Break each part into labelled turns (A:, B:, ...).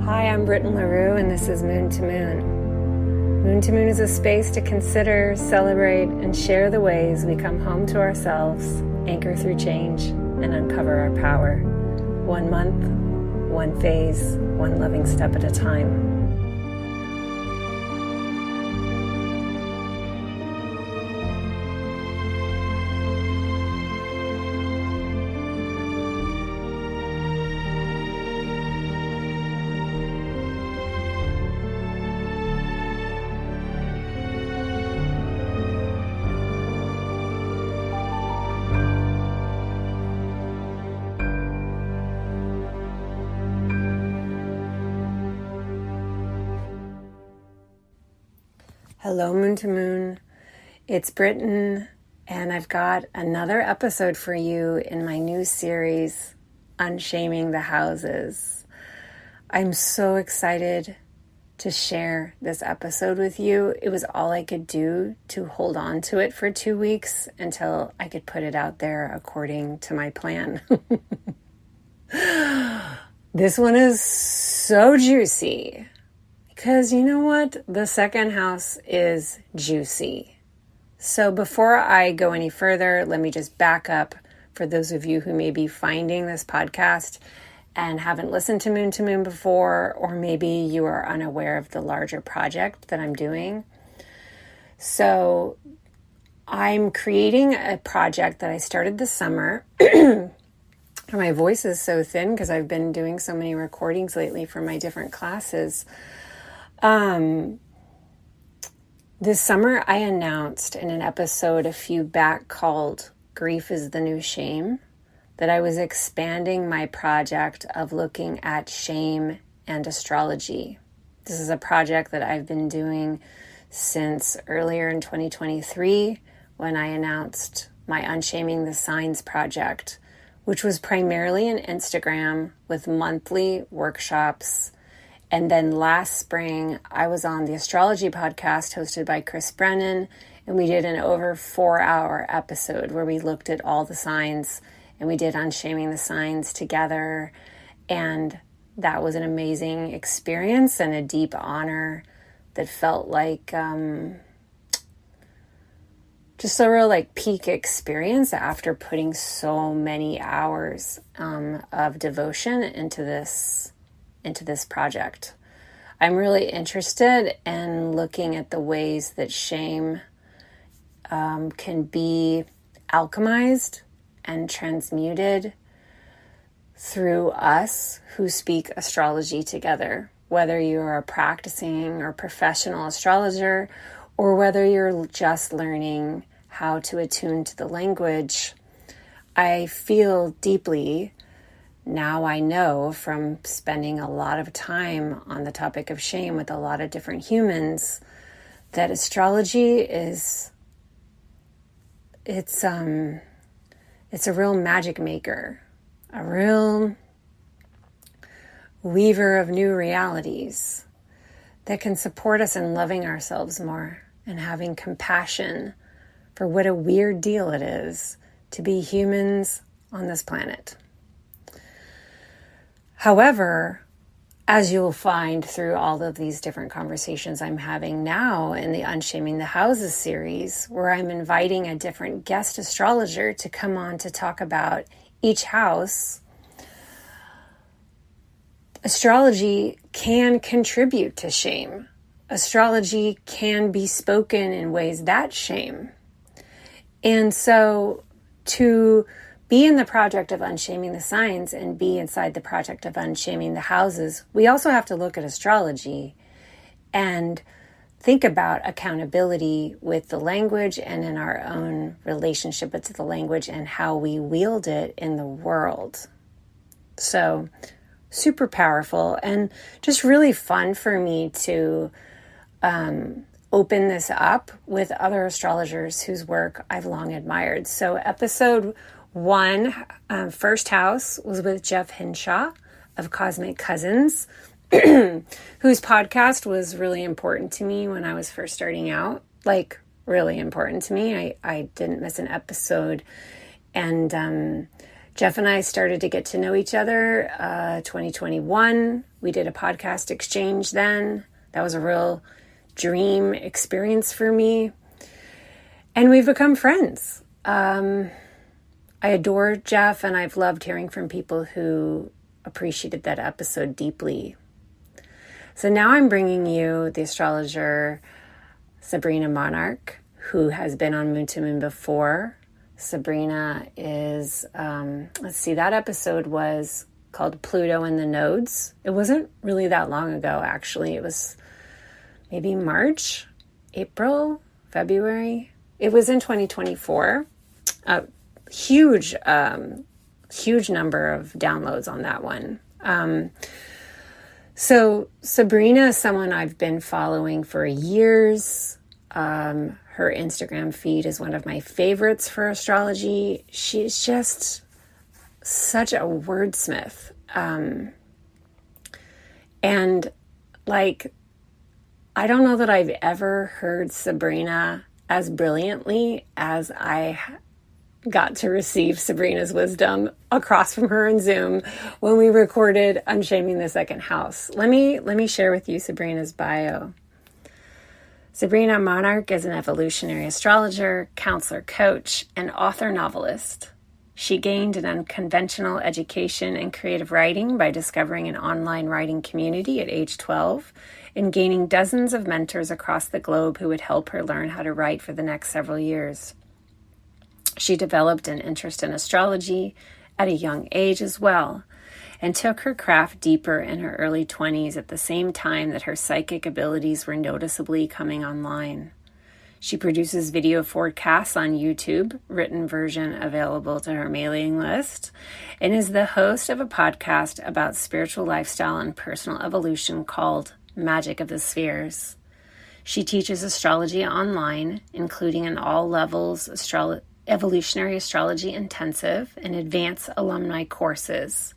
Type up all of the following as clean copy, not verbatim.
A: Hi, I'm Britton LaRue, and this is Moon to Moon. Moon to Moon is a space to consider, celebrate, and share the ways we come home to ourselves, anchor through change, and uncover our power. 1 month, one phase, one loving step at a time. Hello, Moon to Moon. It's Britton, and I've got another episode for you in my new series, Unshaming the Houses. I'm so excited to share this episode with you. It was all I could do to hold on to it for 2 weeks until I could put it out there according to my plan. This one is so juicy. Because you know what? The second house is juicy. So before I go any further, let me just back up for those of you who may be finding this podcast and haven't listened to Moon before, or maybe you are unaware of the larger project that I'm doing. So I'm creating a project that I started this summer. My voice is so thin because I've been doing so many recordings lately for my different classes. This summer I announced in an episode a few back called Grief is the New Shame that I was expanding my project of looking at shame and astrology. This is a project that I've been doing since earlier in 2023 when I announced my Unshaming the Signs project, which was primarily an Instagram with monthly workshops. And then last spring, I was on the Astrology podcast hosted by Chris Brennan, and we did an over 4-hour episode where we looked at all the signs, and we did Unshaming the Signs together. And that was an amazing experience and a deep honor that felt like just a real peak experience after putting so many hours of devotion into this project. I'm really interested in looking at the ways that shame can be alchemized and transmuted through us who speak astrology together, whether you're a practicing or professional astrologer, or whether you're just learning how to attune to the language. I feel deeply. Now I know from spending a lot of time on the topic of shame with a lot of different humans that astrology it's a real magic maker, a real weaver of new realities that can support us in loving ourselves more and having compassion for what a weird deal it is to be humans on this planet. However, as you'll find through all of these different conversations I'm having now in the Unshaming the Houses series, where I'm inviting a different guest astrologer to come on to talk about each house, astrology can contribute to shame. Astrology can be spoken in ways that shame. And so to be in the project of Unshaming the Signs and be inside the project of Unshaming the Houses, we also have to look at astrology and think about accountability with the language and in our own relationship with the language and how we wield it in the world. So super powerful and just really fun for me to open this up with other astrologers whose work I've long admired. So episode 1, first house, was with Jeff Hinshaw of Cosmic Cousins, whose podcast was really important to me when I was first starting out. Really important to me. I didn't miss an episode. And Jeff and I started to get to know each other 2021. We did a podcast exchange then. That was a real dream experience for me. And we've become friends. I adore Jeff, and I've loved hearing from people who appreciated that episode deeply. So now I'm bringing you the astrologer Sabrina Monarch, who has been on Moon to Moon before. Sabrina is, that episode was called Pluto and the Nodes. It wasn't really that long ago, actually. It was maybe March, April, February. It was in 2024. Huge number of downloads on that one. So Sabrina is someone I've been following for years. Her Instagram feed is one of my favorites for astrology. She's just such a wordsmith. And like, I don't know that I've ever heard Sabrina as brilliantly as I got to receive Sabrina's wisdom across from her in Zoom when we recorded Unshaming the Second House. Let me share with you Sabrina's bio. Sabrina Monarch is an evolutionary astrologer, counselor, coach, and author novelist. She gained an unconventional education in creative writing by discovering an online writing community at age 12 and gaining dozens of mentors across the globe who would help her learn how to write for the next several years. She developed an interest in astrology at a young age as well, and took her craft deeper in her early 20s at the same time that her psychic abilities were noticeably coming online. She produces video forecasts on YouTube, written version available to her mailing list, and is the host of a podcast about spiritual lifestyle and personal evolution called Magic of the Spheres. She teaches astrology online, including an all-levels Evolutionary Astrology Intensive and advanced alumni courses.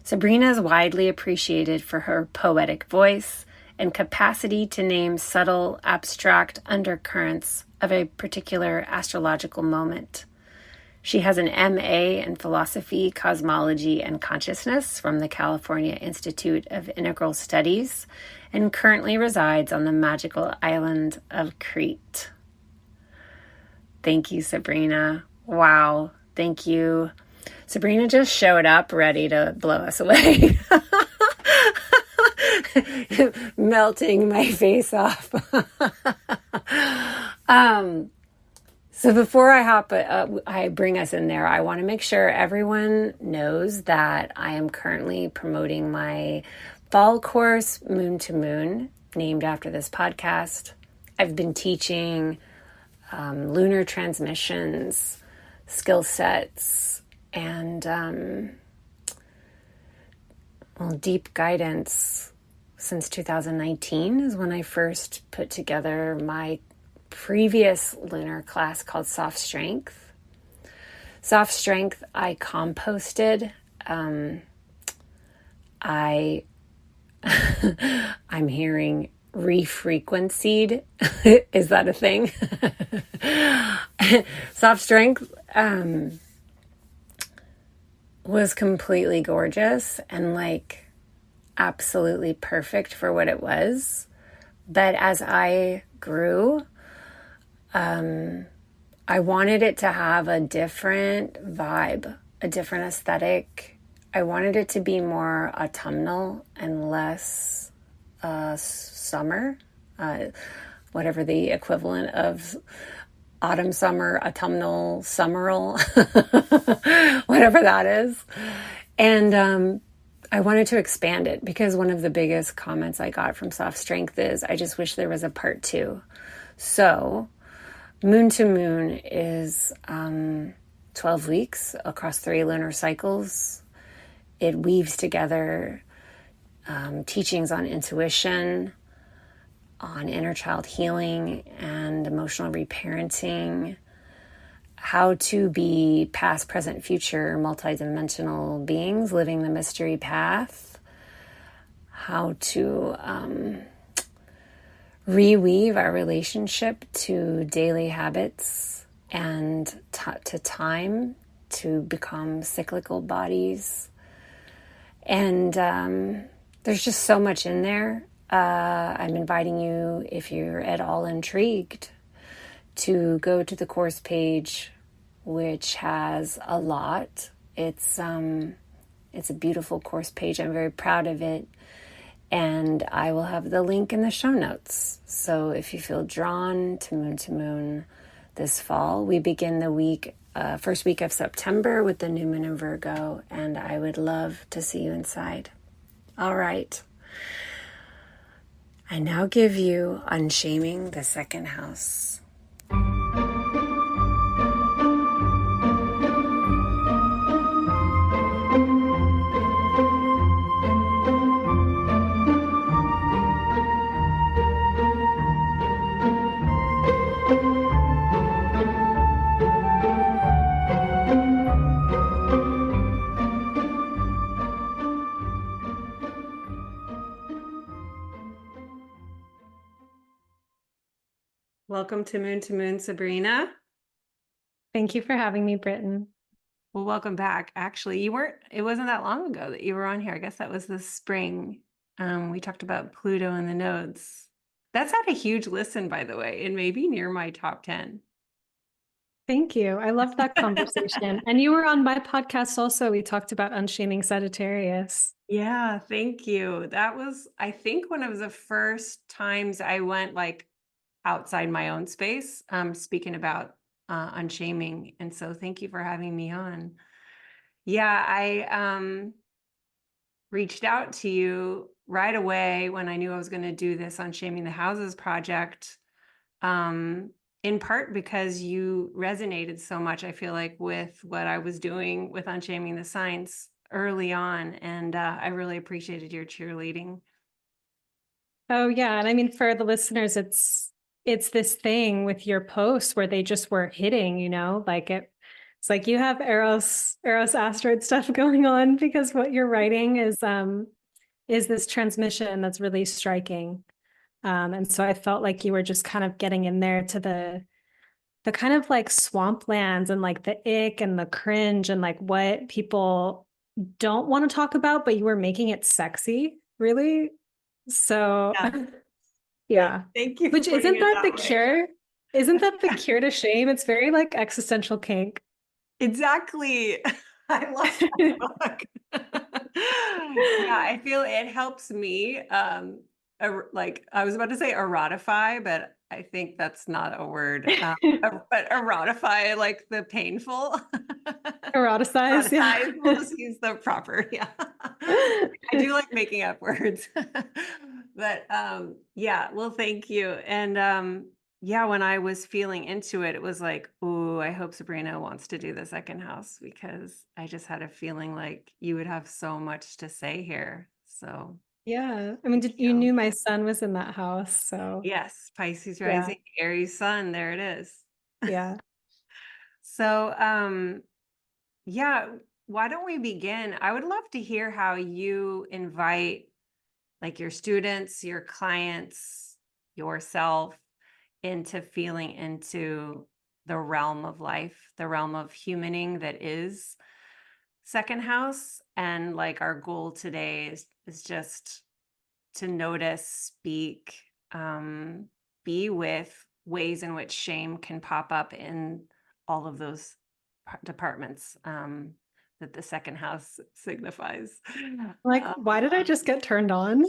A: Sabrina is widely appreciated for her poetic voice and capacity to name subtle, abstract undercurrents of a particular astrological moment. She has an MA in Philosophy, Cosmology, and Consciousness from the California Institute of Integral Studies and currently resides on the magical island of Crete. Thank you, Sabrina. Wow. Thank you. Sabrina just showed up ready to blow us away. Melting my face off. So before I bring us in there, I want to make sure everyone knows that I am currently promoting my fall course, Moon to Moon, named after this podcast. I've been teaching lunar transmissions, skill sets, and deep guidance since 2019 is when I first put together my previous lunar class called Soft Strength. Soft Strength I composted. I'm hearing refrequencied. Is that a thing? Soft Strength was completely gorgeous and like absolutely perfect for what it was. But as I grew, I wanted it to have a different vibe, a different aesthetic. I wanted it to be more autumnal and less summer, whatever the equivalent of autumn, summer, autumnal, summeral, whatever that is. And I wanted to expand it because one of the biggest comments I got from Soft Strength is, I just wish there was a part 2. So Moon to Moon is 12 weeks across 3 lunar cycles. It weaves together teachings on intuition, on inner child healing and emotional reparenting, how to be past, present, future, multidimensional beings living the mystery path, how to reweave our relationship to daily habits and to time, to become cyclical bodies. And there's just so much in there. I'm inviting you, if you're at all intrigued, to go to the course page, which has a lot. It's a beautiful course page. I'm very proud of it. And I will have the link in the show notes. So if you feel drawn to Moon this fall, we begin the week, first week of September with the new moon in Virgo, and I would love to see you inside. All right. I now give you Unshaming the Second House. Welcome to Moon, Sabrina.
B: Thank you for having me, Britton.
A: Well, welcome back. Actually, it wasn't that long ago that you were on here. I guess that was this spring. We talked about Pluto and the nodes. That's had a huge listen, by the way, and maybe near my top 10.
B: Thank you. I love that conversation. And you were on my podcast also. We talked about unshaming Sagittarius.
A: Yeah, thank you. That was, I think, one of the first times I went like outside my own space, speaking about unshaming. And so thank you for having me on. Yeah, I reached out to you right away when I knew I was going to do this Unshaming the Houses project, in part because you resonated so much, I feel like, with what I was doing with Unshaming the Signs early on. And I really appreciated your cheerleading.
B: Oh yeah. And I mean, for the listeners, it's this thing with your posts where they just were hitting, like it's like you have Eros asteroid stuff going on, because what you're writing is this transmission that's really striking. And so I felt like you were just kind of getting in there to the kind of like swamplands and like the ick and the cringe and like what people don't want to talk about, but you were making it sexy, really. So yeah.
A: Thank you.
B: Which isn't that the cure? Isn't that the cure to shame? It's very like existential kink.
A: Exactly. I love that book. Yeah, I feel it helps me. Like I was about to say erotify, but I think that's not a word. But erotify, like the painful.
B: Eroticize, yeah.
A: We'll just use the proper, yeah. I do like making up words. But yeah, well, thank you. And yeah, when I was feeling into it, it was like, oh, I hope Sabrina wants to do the second house, because I just had a feeling like you would have so much to say here. So
B: Yeah. I mean, you knew my son was in that house, so
A: yes, Pisces rising, Aries sun, there it is.
B: Yeah.
A: So yeah, why don't we begin? I would love to hear how you invite like your students, your clients, yourself into feeling into the realm of life, the realm of humaning that is second house. And like our goal today is just to notice, speak, be with ways in which shame can pop up in all of those departments that the second house signifies.
B: Like, why did I just get turned on?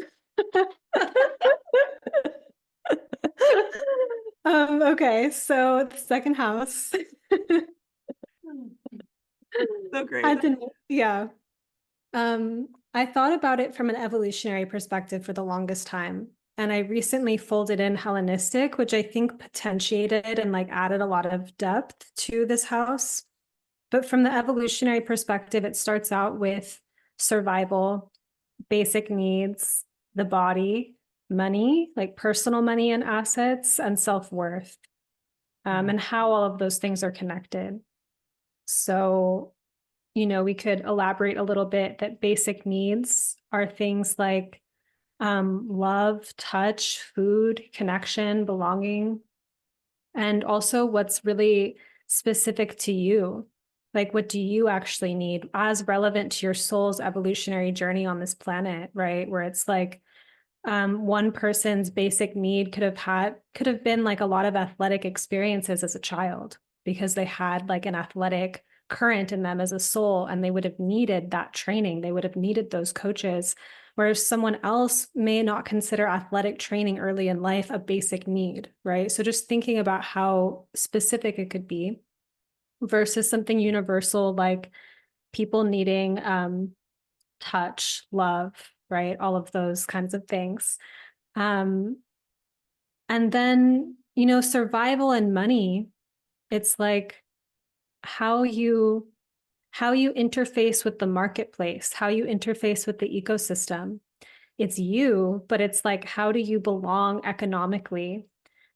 B: Okay, so the second house.
A: So great.
B: Yeah. I thought about it from an evolutionary perspective for the longest time. And I recently folded in Hellenistic, which I think potentiated and like added a lot of depth to this house. But from the evolutionary perspective, it starts out with survival, basic needs, the body, money, like personal money and assets, and self-worth, and how all of those things are connected. So, we could elaborate a little bit that basic needs are things like love, touch, food, connection, belonging, and also what's really specific to you. Like, what do you actually need as relevant to your soul's evolutionary journey on this planet, right? Where it's like, one person's basic need could have been like a lot of athletic experiences as a child because they had like an athletic current in them as a soul, and they would have needed that training. They would have needed those coaches. Whereas someone else may not consider athletic training early in life a basic need, right? So just thinking about how specific it could be versus something universal like people needing touch, love, right? All of those kinds of things. Um, and then, survival and money, it's like how you interface with the marketplace, how you interface with the ecosystem. It's you, but it's like, how do you belong economically?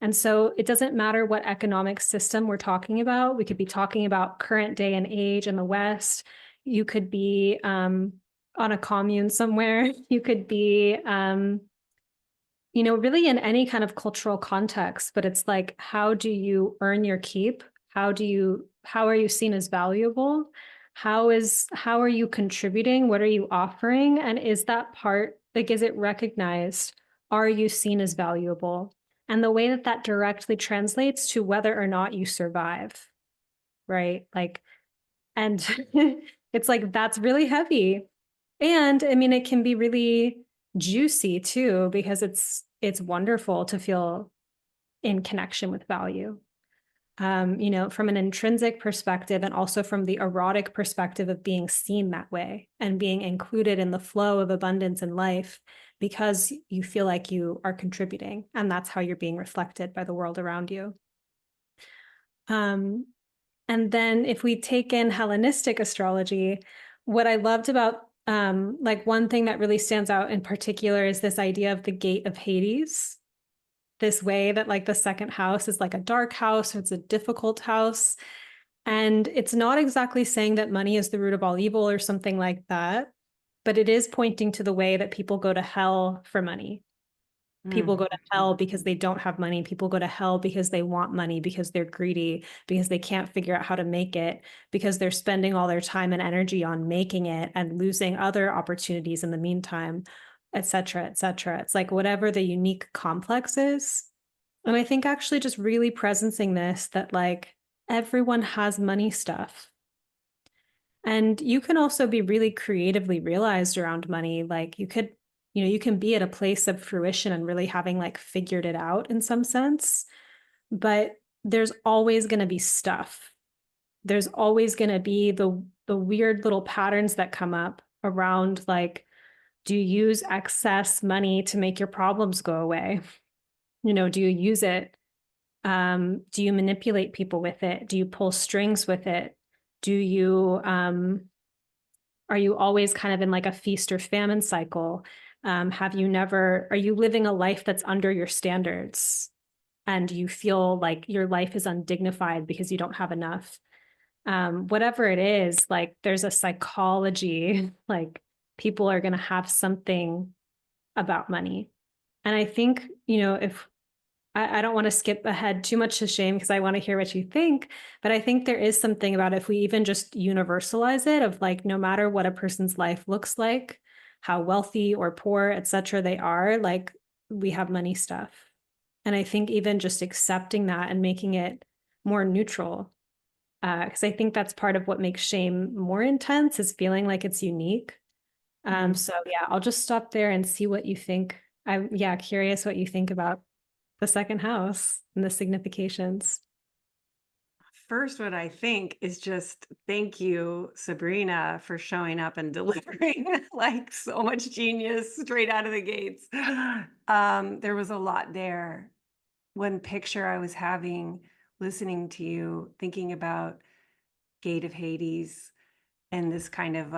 B: And so it doesn't matter what economic system we're talking about. We could be talking about current day and age in the West. You could be on a commune somewhere. You could be, really in any kind of cultural context. But it's like, how do you earn your keep? How are you seen as valuable? How are you contributing? What are you offering? And is that part, like, is it recognized? Are you seen as valuable? And the way that that directly translates to whether or not you survive, right? Like, and it's like, that's really heavy. And I mean, it can be really juicy too, because it's wonderful to feel in connection with value. From an intrinsic perspective and also from the erotic perspective of being seen that way and being included in the flow of abundance in life because you feel like you are contributing and that's how you're being reflected by the world around you. And then if we take in Hellenistic astrology, what I loved about like one thing that really stands out in particular is this idea of the gate of Hades, this way that like the second house is like a dark house or it's a difficult house. And it's not exactly saying that money is the root of all evil or something like that, but it is pointing to the way that people go to hell for money. People go to hell because they don't have money. People go to hell because they want money, because they're greedy, because they can't figure out how to make it, because they're spending all their time and energy on making it and losing other opportunities in the meantime, et cetera, et cetera. It's like whatever the unique complex is. And I think actually just really presencing this, that like everyone has money stuff. And you can also be really creatively realized around money. Like you can be at a place of fruition and really having like figured it out in some sense, but there's always going to be stuff. There's always going to be the weird little patterns that come up around like, do you use excess money to make your problems go away? Do you use it? Do you manipulate people with it? Do you pull strings with it? Do you are you always kind of in like a feast or famine cycle? Are you living a life that's under your standards and you feel like your life is undignified because you don't have enough? Whatever it is, like there's a psychology, like people are going to have something about money. And I think, if I don't want to skip ahead too much to shame because I want to hear what you think. But I think there is something about if we even just universalize it of like, no matter what a person's life looks like, how wealthy or poor, et cetera, they are, like we have money stuff. And I think even just accepting that and making it more neutral, because I think that's part of what makes shame more intense is feeling like it's unique. So yeah, I'll just stop there and see what you think. I'm curious what you think about the second house and the significations.
C: First, what I think is just thank you, Sabrina, for showing up and delivering like so much genius straight out of the gates. There was a lot there. One picture I was having listening to you, thinking about Gate of Hades and this kind of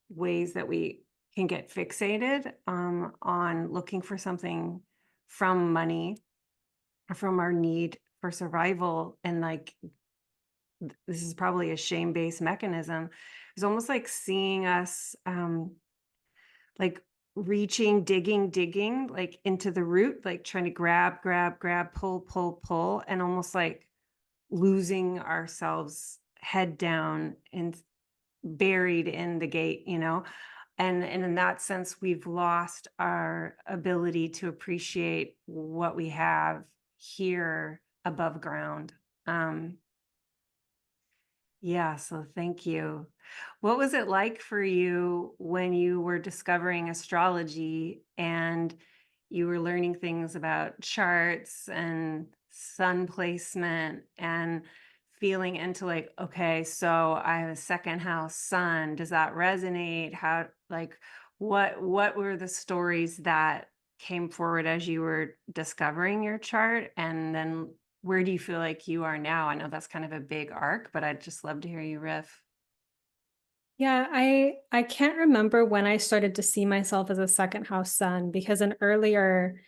C: ways that we can get fixated on looking for something from money or from our need for survival, and like this is probably a shame-based mechanism. It's almost like seeing us like reaching, digging like into the root, like trying to grab, pull, and almost like losing ourselves head down and buried in the gate, you know? And in that sense, we've lost our ability to appreciate what we have here above ground. Yeah, so thank you. What was it like for you when you were discovering astrology and you were learning things about charts and sun placement and feeling into like, okay, so I have a second house sun. Does that resonate? How, like, what were the stories that came forward as you were discovering your chart? And then where do you feel like you are now? I know that's kind of a big arc, but I'd just love to hear you riff.
B: Yeah, I can't remember when I started to see myself as a second house sun, because an earlier,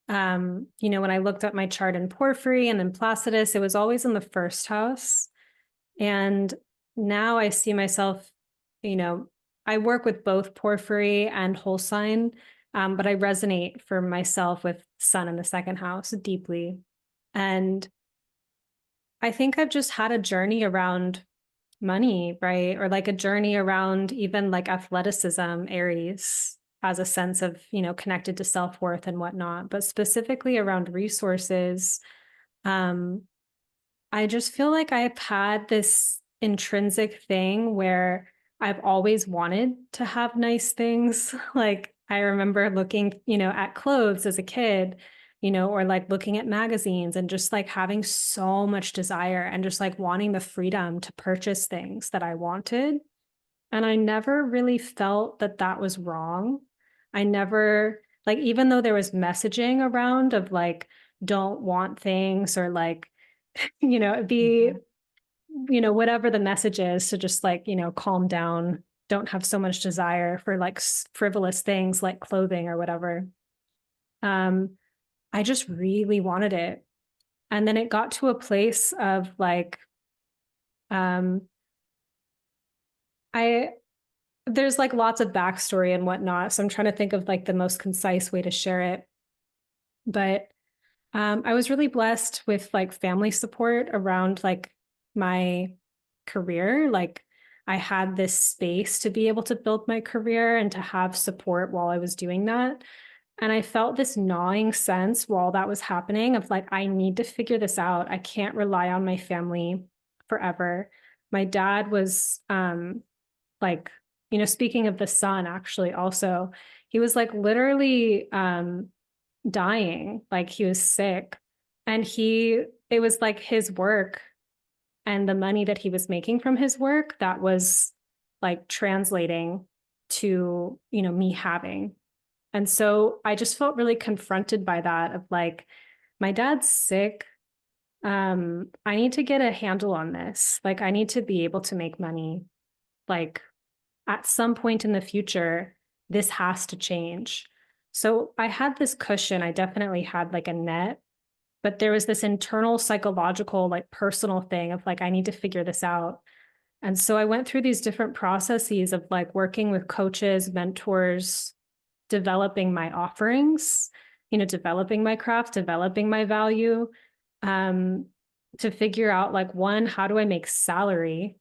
B: when I looked at my chart in Porphyry and in Placidus, it was always in the first house. And now I see myself, I work with both Porphyry and whole sign, but I resonate for myself with sun in the second house deeply. And I think I've just had a journey around money, right? Or like a journey around even like athleticism, Aries, as a sense of, connected to self-worth and whatnot, but specifically around resources. Um, I just feel like I've had this intrinsic thing where I've always wanted to have nice things. Like I remember looking, at clothes as a kid, or like looking at magazines and just like having so much desire and just like wanting the freedom to purchase things that I wanted. And I never really felt that that was wrong. I never, like, even though there was messaging around of like, don't want things or like, be, whatever the message is to just like, calm down, don't have so much desire for like frivolous things like clothing or whatever. Um, I just really wanted it. And then it got to a place of like, um, I, there's like lots of backstory and whatnot. So I'm trying to think of like the most concise way to share it. But I was really blessed with like family support around like my career. Like I had this space to be able to build my career and to have support while I was doing that. And I felt this gnawing sense while that was happening of like, I need to figure this out. I can't rely on my family forever. My dad was like, speaking of the sun, actually, also, he was like literally dying, like he was sick. And it was like his work and the money that he was making from his work that was like translating to, me having. And so I just felt really confronted by that of like, my dad's sick. I need to get a handle on this. Like, I need to be able to make money. Like, at some point in the future, this has to change. So I had this cushion. I definitely had like a net, but there was this internal psychological, like personal thing of like, I need to figure this out. And so I went through these different processes of like working with coaches, mentors, developing my offerings, developing my craft, developing my value, um, to figure out like, one, how do I make salary,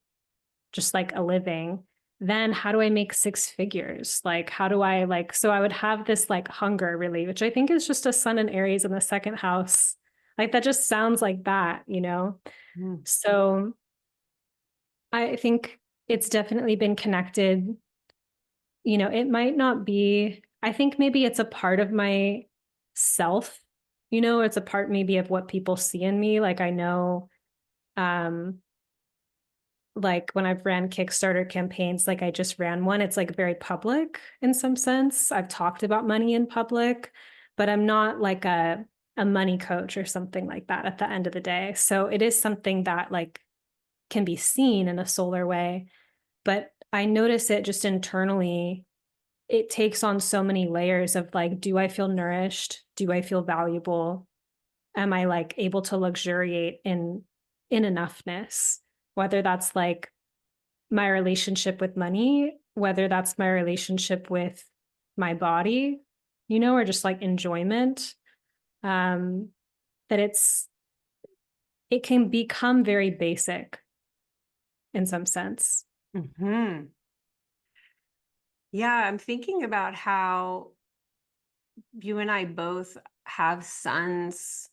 B: just like a living? Then how do I make six figures? Like, how do I like, so I would have this like hunger really, which I think is just a sun in Aries in the second house. Like that just sounds like that,
C: Mm.
B: So I think it's definitely been connected. It might not be, I think maybe it's a part of my self, it's a part maybe of what people see in me. Like I know, um, like when I've ran Kickstarter campaigns, like I just ran one, it's like very public in some sense. I've talked about money in public, but I'm not like a money coach or something like that at the end of the day. So it is something that like can be seen in a solar way, but I notice it just internally. It takes on so many layers of like, do I feel nourished? Do I feel valuable? Am I like able to luxuriate in enoughness? Whether that's like my relationship with money, whether that's my relationship with my body, or just like enjoyment. Um, that it can become very basic. in some sense.
C: Hmm. Yeah, I'm thinking about how you and I both have suns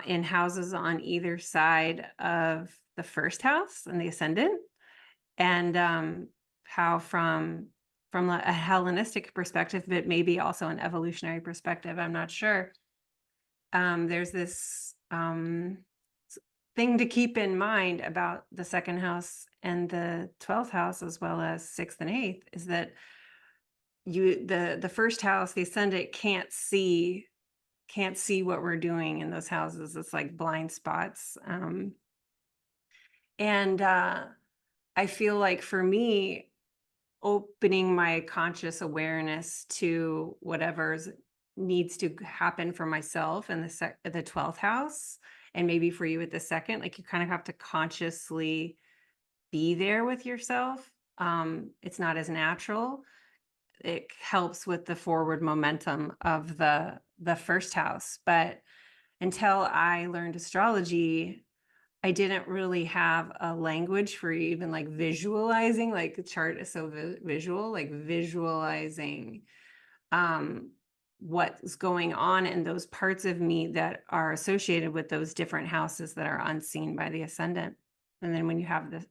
C: in houses on either side of the first house and the ascendant, and how from a Hellenistic perspective, but maybe also an evolutionary perspective, I'm not sure. There's this thing to keep in mind about the second house and the 12th house, as well as sixth and eighth, is that the first house, the ascendant, can't see what we're doing in those houses. It's like blind spots. And I feel like for me, opening my conscious awareness to whatever's needs to happen for myself in the 12th house, and maybe for you at the second, like you kind of have to consciously be there with yourself. It's not as natural. It helps with the forward momentum of the first house. But until I learned astrology, I didn't really have a language for even like visualizing, like the chart is so visual, like visualizing what's going on in those parts of me that are associated with those different houses that are unseen by the ascendant. And then when you have the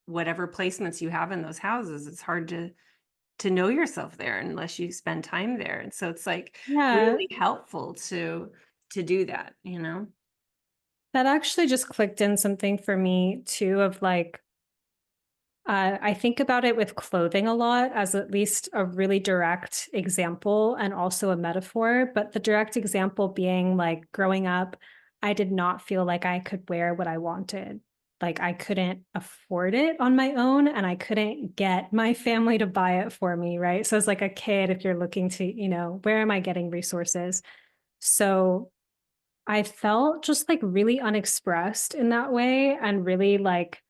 C: whatever placements you have in those houses, it's hard to know yourself there unless you spend time there. And so it's like
B: Yeah,
C: really helpful to do that, you know?
B: that actually just clicked in something for me too, of like, I think about it with clothing a lot as at least a really direct example and also a metaphor. But the direct example being like growing up, I did not feel like I could wear what I wanted. Like I couldn't afford it on my own and I couldn't get my family to buy it for me. Right. So as like a kid, if you're looking to, where am I getting resources? So I felt just like really unexpressed in that way and really like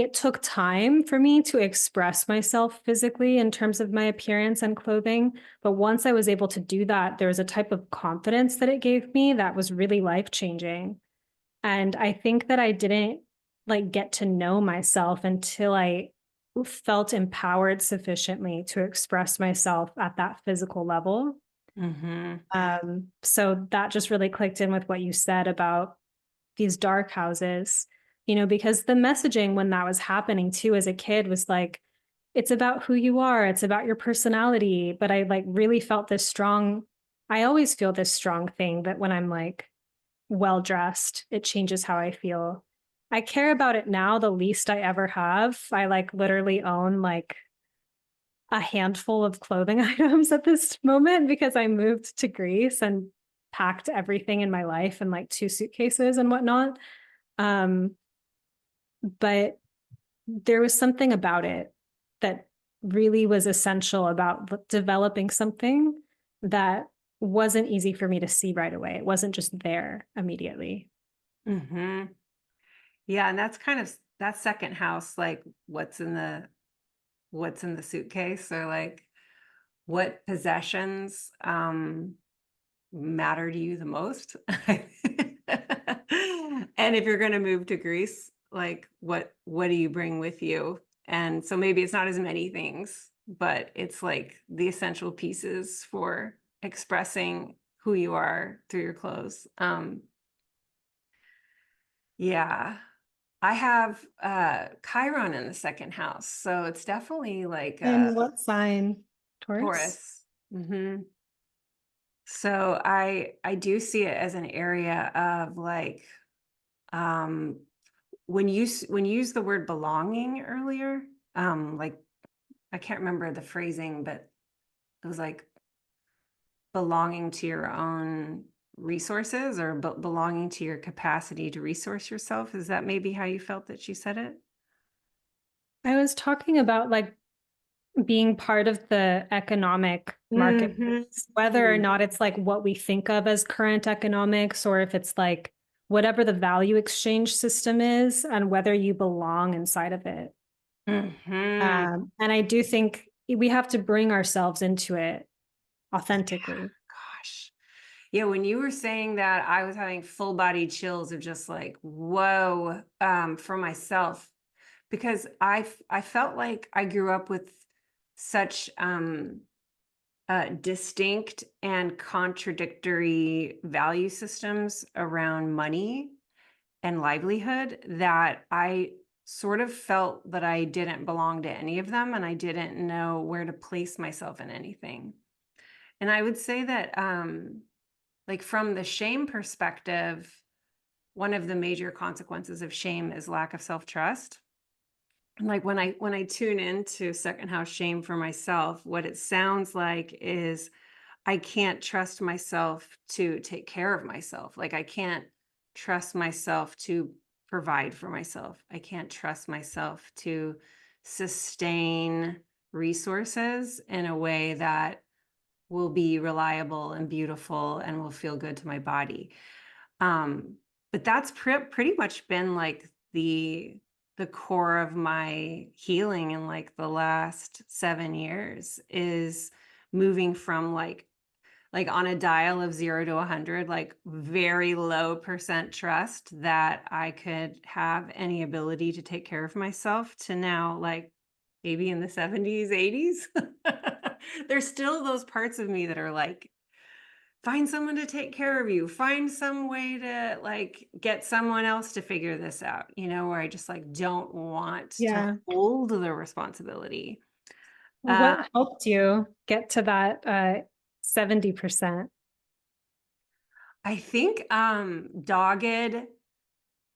B: it took time for me to express myself physically in terms of my appearance and clothing. But once I was able to do that, there was a type of confidence that it gave me that was really life changing. And I think that I didn't like get to know myself until I felt empowered sufficiently to express myself at that physical level.
C: Mm-hmm.
B: So that just really clicked in with what you said about these dark houses, because the messaging when that was happening too as a kid was like, it's about who you are, it's about your personality. But I like really felt this strong, I always feel this strong thing that when I'm like well dressed, it changes how I feel. I care about it now the least I ever have. I like literally own like a handful of clothing items at this moment because I moved to Greece and packed everything in my life in like 2 suitcases and whatnot. Um, but there was something about it that really was essential about developing something that wasn't easy for me to see right away. It wasn't just there immediately.
C: Mm-hmm. Yeah, and that's kind of that second house, like what's in the suitcase, or like what possessions matter to you the most. And if you're going to move to Greece, like what do you bring with you? And so maybe it's not as many things, but it's like the essential pieces for expressing who you are through your clothes. Yeah. I have Chiron in the second house, so it's definitely like
B: And what sign? Taurus?
C: Taurus. Hmm. So I do see it as an area of like um when you use the word belonging earlier, like I can't remember the phrasing, but it was like belonging to your own resources, or belonging to your capacity to resource yourself. Is that maybe how you felt that she said it?
B: I was talking about like being part of the economic market, whether or
C: Mm-hmm.
B: not it's like what we think of as current economics, or if it's like whatever the value exchange system is and whether you belong inside of it.
C: Mm-hmm.
B: And I do think we have to bring ourselves into it authentically.
C: Gosh. Yeah, when you were saying that, I was having full body chills of just like, whoa, for myself. because I felt like I grew up with such distinct and contradictory value systems around money and livelihood that I sort of felt that I didn't belong to any of them, and I didn't know where to place myself in anything. And I would say that like from the shame perspective, one of the major consequences of shame is lack of self-trust. Like when I tune into second house shame for myself, what it sounds like is I can't trust myself to take care of myself. Like I can't trust myself to provide for myself. I can't trust myself to sustain resources in a way that will be reliable and beautiful and will feel good to my body. But that's pretty much been like the core of my healing in like the last 7 years is moving from like on a dial of 0 to 100, like very low percent trust that I could have any ability to take care of myself, to now like maybe in the 70s, 80s. There's still those parts of me that are like, find someone to take care of you, find some way to like get someone else to figure this out, you know, where I just like don't want to
B: Yeah.
C: hold the responsibility.
B: Well, what helped you get to that 70%?
C: I think dogged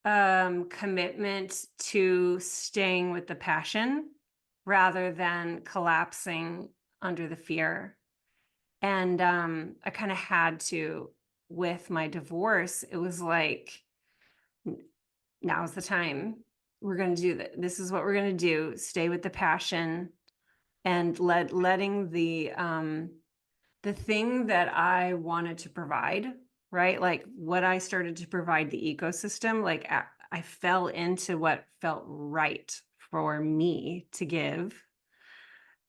C: commitment to staying with the passion rather than collapsing under the fear. And I kind of had to, with my divorce, it was like, now's the time. We're going to do that. This is what we're going to do. Stay with the passion and letting the thing that I wanted to provide, right? Like what I started to provide the ecosystem, like I fell into what felt right for me to give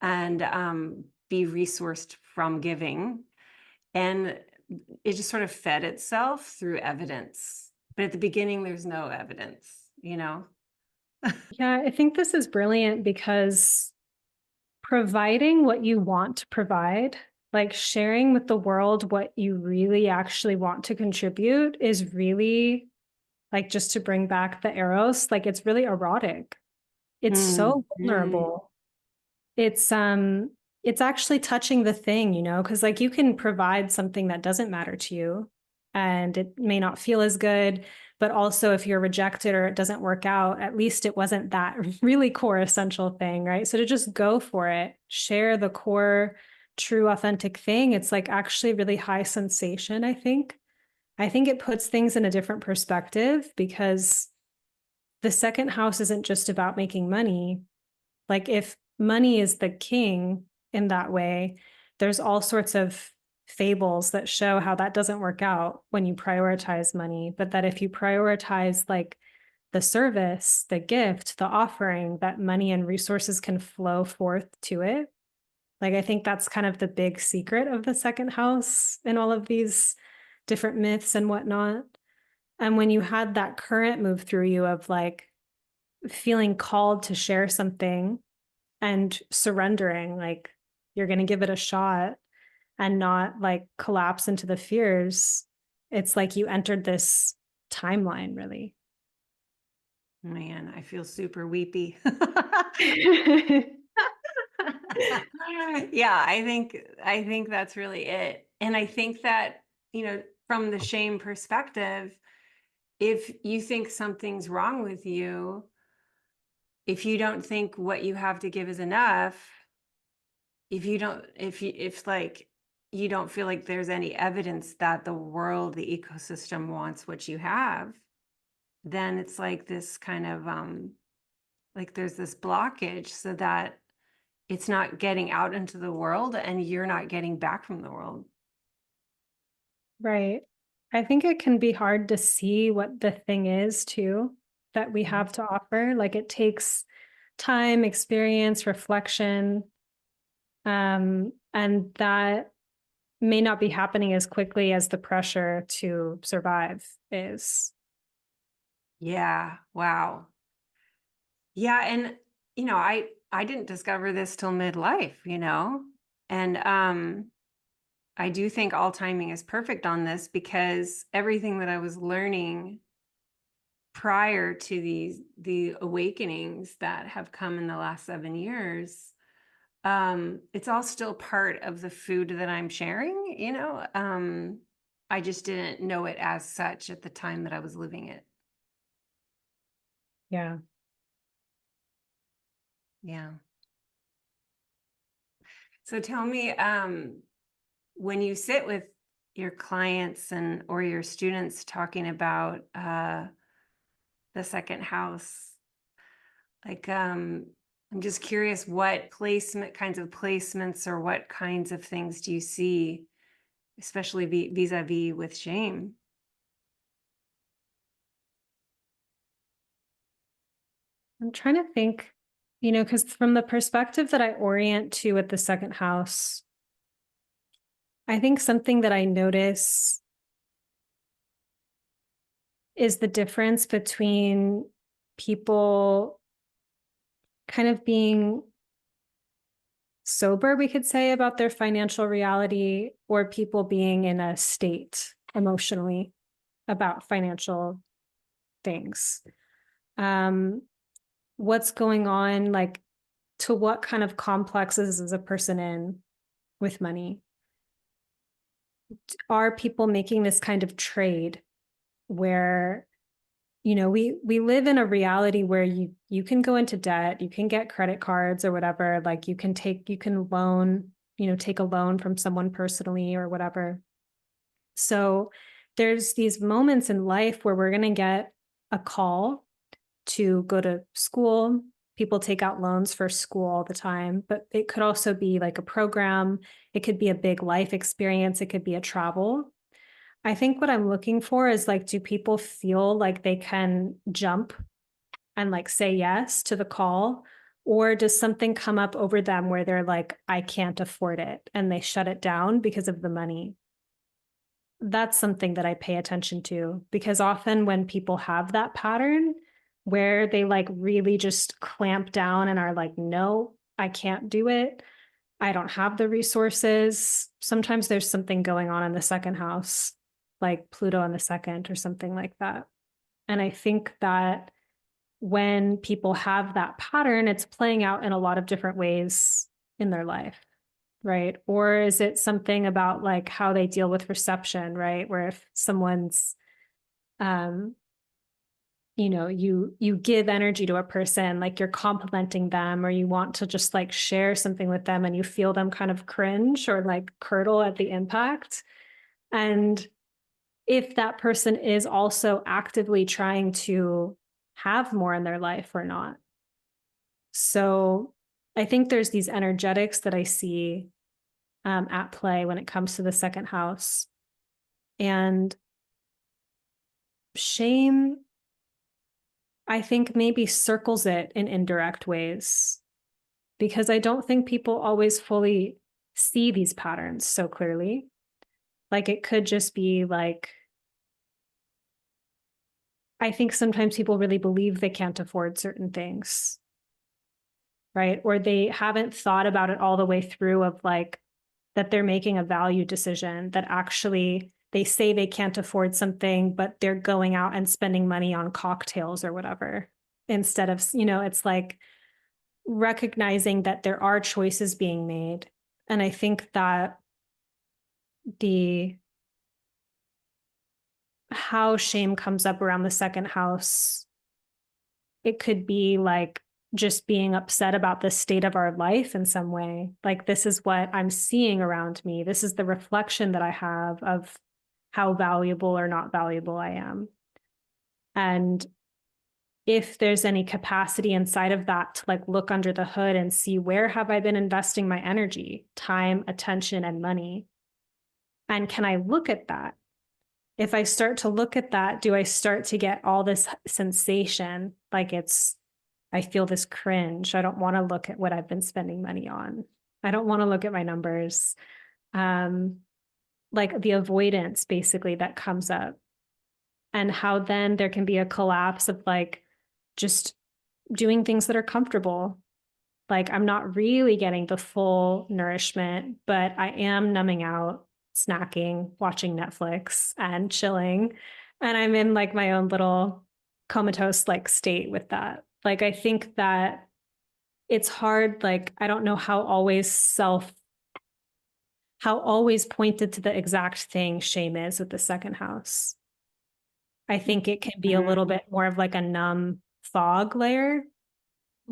C: and be resourced from giving. And it just sort of fed itself through evidence. But at the beginning, there's no evidence, you know?
B: Yeah, I think this is brilliant because providing what you want to provide, like sharing with the world what you really actually want to contribute, is really like, just to bring back the Eros, like it's really erotic. It's so
C: Mm-hmm.
B: vulnerable. It's actually touching the thing, you know, because like you can provide something that doesn't matter to you and it may not feel as good, but also if you're rejected or it doesn't work out, at least it wasn't that really core essential thing, right? So to just go for it, share the core true authentic thing, it's like actually really high sensation, I think. I think it puts things in a different perspective because the second house isn't just about making money. Like if money is the king in that way, there's all sorts of fables that show how that doesn't work out when you prioritize money, but that if you prioritize like the service, the gift, the offering, that money and resources can flow forth to it. Like I think that's kind of the big secret of the second house in all of these different myths and whatnot. And when you had that current move through you of like feeling called to share something and surrendering, like you're going to give it a shot and not like collapse into the fears, it's like you entered this timeline, really.
C: Man, I feel super weepy. Yeah, I think that's really it. And I think that, you know, from the shame perspective, if you think something's wrong with you, if you don't think what you have to give is enough, if like you don't feel like there's any evidence that the world, the ecosystem wants what you have, then it's like this kind of like there's this blockage so that it's not getting out into the world and you're not getting back from the world.
B: Right. I think it can be hard to see what the thing is too that we have to offer. Like it takes time, experience, reflection, and that may not be happening as quickly as the pressure to survive is.
C: Yeah. Wow. Yeah, and I didn't discover this till midlife, and I do think all timing is perfect on this, because everything that I was learning prior to the awakenings that have come in the last 7 years, it's all still part of the food that I'm sharing, I just didn't know it as such at the time that I was living it.
B: Yeah.
C: Yeah. So tell me, when you sit with your clients or your students talking about the second house, like, I'm just curious, what kinds of placements or what kinds of things do you see, especially vis-a-vis with shame?
B: I'm trying to think, because from the perspective that I orient to at the second house, I think something that I notice is the difference between people kind of being sober, we could say, about their financial reality, or people being in a state emotionally about financial things. What's going on, like, to what kind of complexes is a person in with money? Are people making this kind of trade where we live in a reality where you can go into debt, you can get credit cards or whatever, like you can loan, take a loan from someone personally or whatever. So there's these moments in life where we're going to get a call to go to school. People take out loans for school all the time, but it could also be like a program. It could be a big life experience. It could be a travel. I think what I'm looking for is, like, do people feel like they can jump and like say yes to the call? Or does something come up over them where they're like, I can't afford it, and they shut it down because of the money? That's something that I pay attention to, because often when people have that pattern where they like really just clamp down and are like, no, I can't do it, I don't have the resources. Sometimes there's something going on in the second house, like Pluto in the second or something like that. And I think that when people have that pattern, it's playing out in a lot of different ways in their life, right? Or is it something about like how they deal with reception, right? Where if someone's, um, you give energy to a person, like you're complimenting them, or you want to just like share something with them, and you feel them kind of cringe or like curdle at the impact. And if that person is also actively trying to have more in their life or not. So I think there's these energetics that I see at play when it comes to the second house. And shame, I think, maybe circles it in indirect ways, because I don't think people always fully see these patterns so clearly. Like, it could just be like, I think sometimes people really believe they can't afford certain things, right? Or they haven't thought about it all the way through, of like, that they're making a value decision, that actually they say they can't afford something, but they're going out and spending money on cocktails or whatever, instead of, it's like recognizing that there are choices being made. And I think that the how shame comes up around the second house, it could be like just being upset about the state of our life in some way. Like, this is what I'm seeing around me. This is the reflection that I have of how valuable or not valuable I am. And if there's any capacity inside of that to like look under the hood and see, where have I been investing my energy, time, attention, and money? And can I look at that? If I start to look at that, do I start to get all this sensation? Like, I feel this cringe. I don't want to look at what I've been spending money on. I don't want to look at my numbers. Like the avoidance basically that comes up, and how then there can be a collapse of like just doing things that are comfortable. Like I'm not really getting the full nourishment, but I am numbing out, snacking, watching Netflix and chilling. And I'm in like my own little comatose like state with that. Like I think that it's hard, like I don't know how always pointed to the exact thing shame is with the second house. I think it can be a little bit more of like a numb fog layer.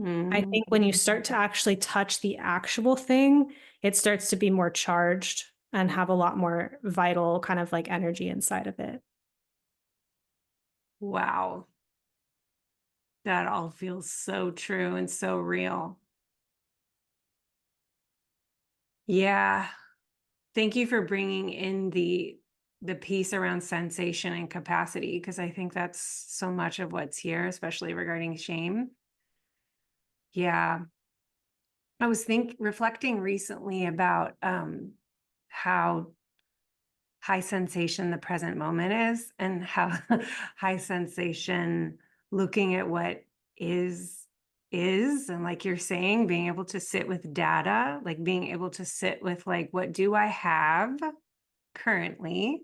B: I think when you start to actually touch the actual thing, it starts to be more charged and have a lot more vital kind of like energy inside of it.
C: Wow. That all feels so true and so real. Yeah. Thank you for bringing in the piece around sensation and capacity, because I think that's so much of what's here, especially regarding shame. Yeah. I was reflecting recently about how high sensation the present moment is, and how high sensation looking at what is, and like you're saying, being able to sit with data, like being able to sit with like, what do I have currently,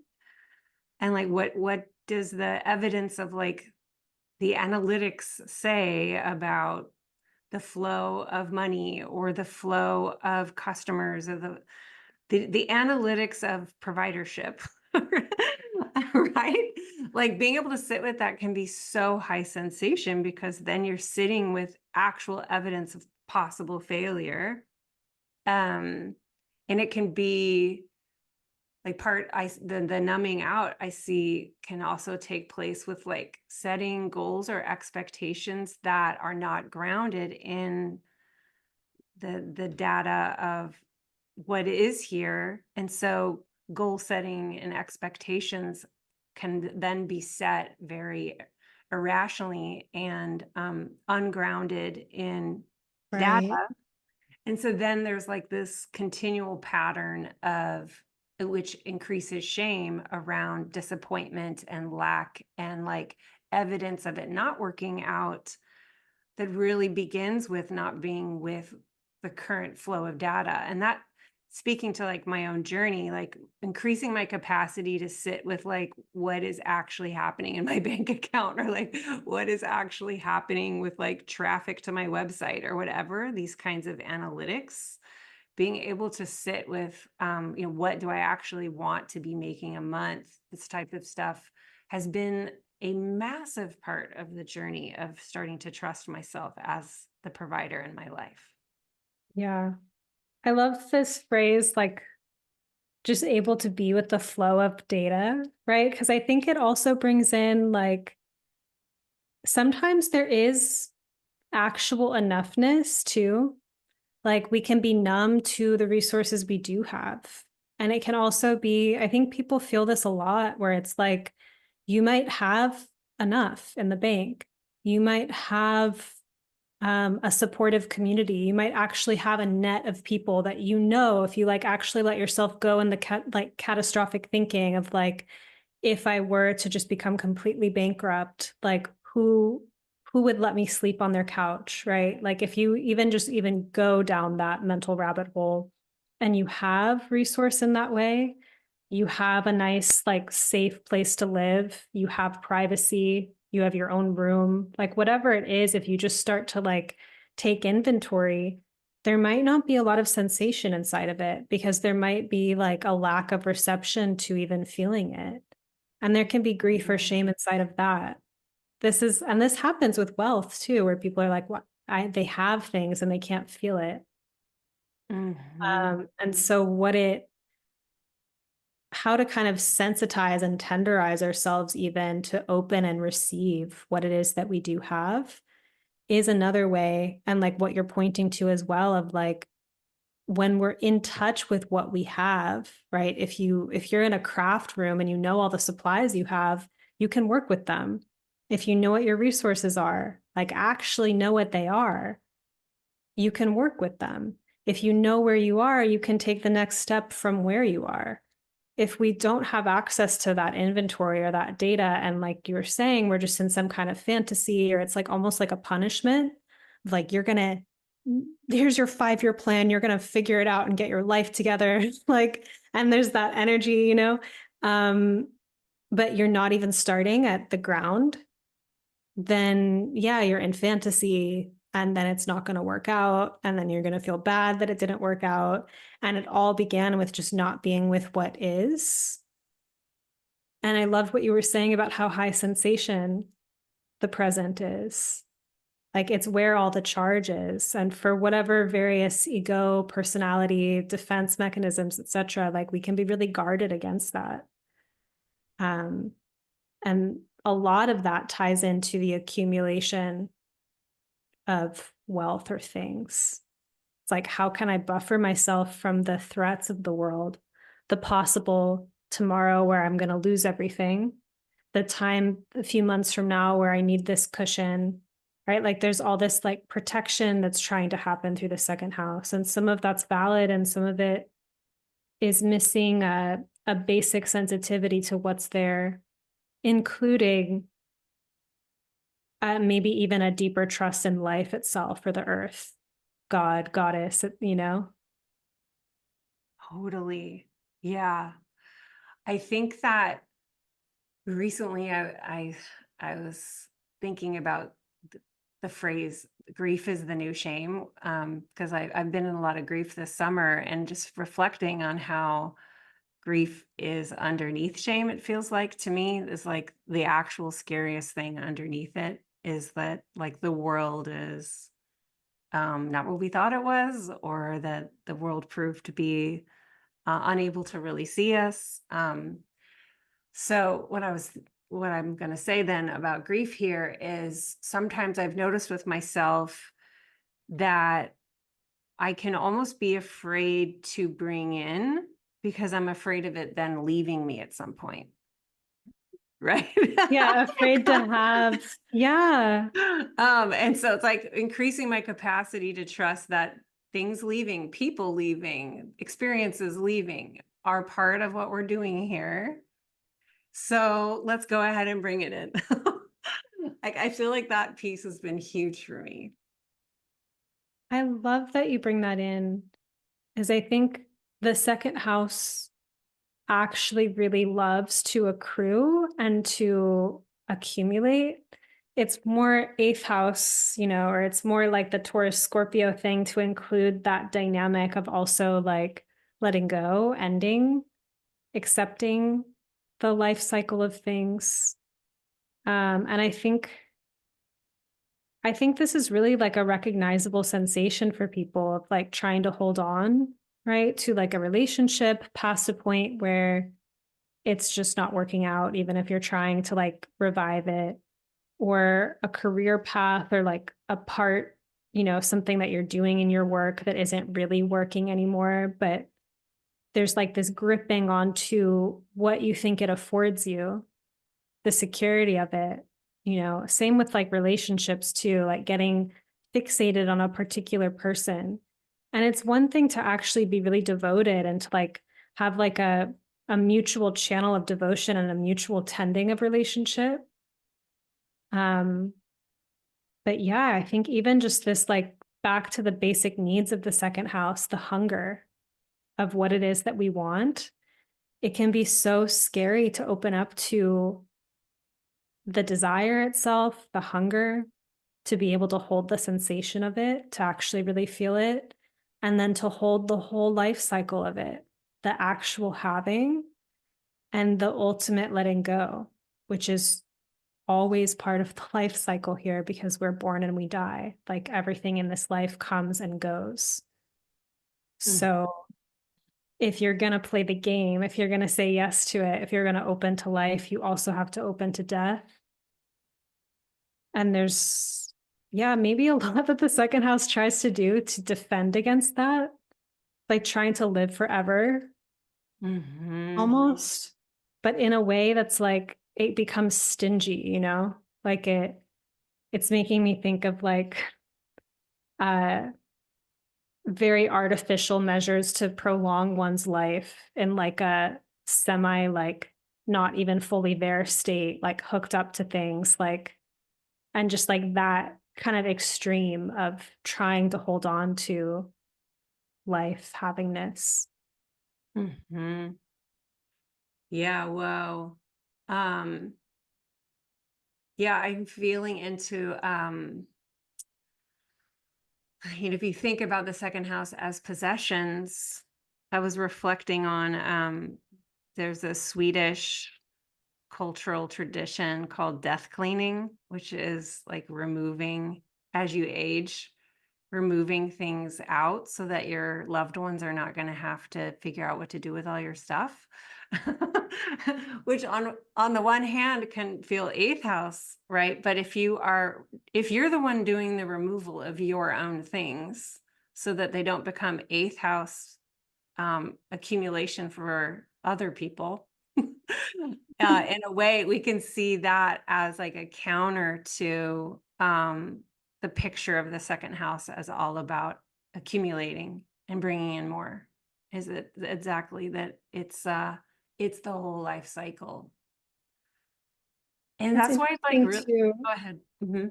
C: and like what does the evidence of like the analytics say about the flow of money or the flow of customers, or the analytics of providership. Right? Like being able to sit with that can be so high sensation, because then you're sitting with actual evidence of possible failure. And it can be like the numbing out I see can also take place with like setting goals or expectations that are not grounded in the data of what is here. And so goal setting and expectations can then be set very irrationally and ungrounded in data. And so then there's like this continual pattern of which increases shame around disappointment and lack, and like evidence of it not working out, that really begins with not being with the current flow of data. And that, speaking to like my own journey, like increasing my capacity to sit with like what is actually happening in my bank account, or like what is actually happening with like traffic to my website or whatever, these kinds of analytics, being able to sit with, what do I actually want to be making a month? This type of stuff has been a massive part of the journey of starting to trust myself as the provider in my life.
B: Yeah. I love this phrase, like just able to be with the flow of data, right? Because I think it also brings in like sometimes there is actual enoughness too. Like we can be numb to the resources we do have. And it can also be, I think people feel this a lot, where it's like you might have enough in the bank. You might have a supportive community. You might actually have a net of people that, if you like actually let yourself go in the catastrophic thinking of like, if I were to just become completely bankrupt, like who would let me sleep on their couch, right? Like if you even go down that mental rabbit hole and you have resource in that way, you have a nice, like safe place to live, you have privacy, you have your own room, like whatever it is, if you just start to like take inventory, there might not be a lot of sensation inside of it, because there might be like a lack of reception to even feeling it. And there can be grief or shame inside of that. This happens with wealth too, where people are like, what? They have things and they can't feel it. And so how to kind of sensitize and tenderize ourselves even to open and receive what it is that we do have is another way. And like what you're pointing to as well, of like, when we're in touch with what we have, right? If you're in a craft room and you know all the supplies you have, you can work with them. If you know what your resources are, like actually know what they are, you can work with them. If you know where you are, you can take the next step from where you are. If we don't have access to that inventory or that data, and like you were saying, we're just in some kind of fantasy, or it's like almost like a punishment, like, here's your 5-year plan. You're going to figure it out and get your life together. Like, and there's that energy, but you're not even starting at the ground, then yeah, you're in fantasy, and then it's not going to work out. And then you're going to feel bad that it didn't work out. And it all began with just not being with what is. And I loved what you were saying about how high sensation the present is. Like, it's where all the charge is. And for whatever various ego, personality, defense mechanisms, etc., like, we can be really guarded against that. And a lot of that ties into the accumulation of wealth or things. It's like, how can I buffer myself from the threats of the world, the possible tomorrow where I'm going to lose everything, the time a few months from now where I need this cushion, right? Like, there's all this like protection that's trying to happen through the second house. And some of that's valid, and some of it is missing a basic sensitivity to what's there, including maybe even a deeper trust in life itself, or the earth, God, goddess,
C: Totally. Yeah. I think that recently I was thinking about the phrase grief is the new shame, because I've been in a lot of grief this summer, and just reflecting on how grief is underneath shame. It feels like to me is like the actual scariest thing underneath it is that like the world is not what we thought it was, or that the world proved to be unable to really see us. So what I'm going to say then about grief here is sometimes I've noticed with myself that I can almost be afraid to bring in, because I'm afraid of it then leaving me at some point. Right.
B: Yeah, afraid to have, yeah.
C: And so it's like increasing my capacity to trust that things leaving, people leaving, experiences leaving are part of what we're doing here. So let's go ahead and bring it in. I feel like that piece has been huge for me.
B: I love that you bring that in, because I think the second house actually really loves to accrue and to accumulate. It's more eighth house, or it's more like the Taurus Scorpio thing, to include that dynamic of also like letting go, ending, accepting the life cycle of things. And I think this is really like a recognizable sensation for people of like trying to hold on, right, to like a relationship past a point where it's just not working out, even if you're trying to like revive it, or a career path, or like a part, something that you're doing in your work that isn't really working anymore. But there's like this gripping onto what you think it affords you, the security of it. Same with like relationships too, like getting fixated on a particular person. And it's one thing to actually be really devoted and to like have like a mutual channel of devotion and a mutual tending of relationship. But yeah, I think even just this, like, back to the basic needs of the second house, the hunger of what it is that we want, it can be so scary to open up to the desire itself, the hunger, to be able to hold the sensation of it, to actually really feel it, and then to hold the whole life cycle of it, the actual having and the ultimate letting go, which is always part of the life cycle here, because we're born and we die. Like, everything in this life comes and goes. So if you're going to play the game, if you're going to say yes to it, if you're going to open to life, you also have to open to death. And there's, yeah, maybe a lot that the second house tries to do to defend against that, like trying to live forever, almost, but in a way that's like, it becomes stingy, like it's making me think of like very artificial measures to prolong one's life in like a semi, like, not even fully there state, like hooked up to things, like, and just like that kind of extreme of trying to hold on to life havingness.
C: Mm-hmm. Yeah, whoa. Um, yeah, I'm feeling into if you think about the second house as possessions, I was reflecting on there's a Swedish cultural tradition called death cleaning, which is like removing as you age, removing things out so that your loved ones are not going to have to figure out what to do with all your stuff. Which on the one hand can feel eighth house, right? But if you're the one doing the removal of your own things so that they don't become eighth house accumulation for other people, in a way we can see that as like a counter to the picture of the second house as all about accumulating and bringing in more. Is it exactly that it's the whole life cycle, and
B: It's
C: that's why it's like
B: interesting too.
C: go ahead. Mm-hmm.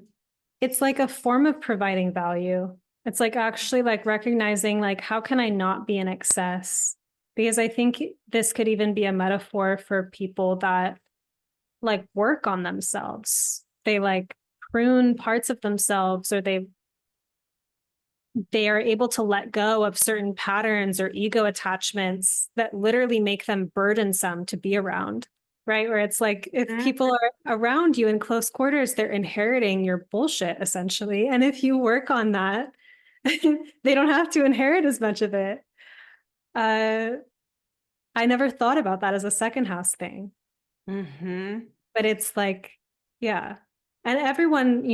B: It's like a form of providing value. It's like actually like recognizing like, how can I not be in excess? Because I think this could even be a metaphor for people that like work on themselves. They like prune parts of themselves, or they are able to let go of certain patterns or ego attachments that literally make them burdensome to be around, right? Where it's like if people are around you in close quarters, they're inheriting your bullshit essentially. And if you work on that, they don't have to inherit as much of it. I never thought about that as a second house thing.
C: Mm-hmm.
B: But it's like, yeah. And everyone,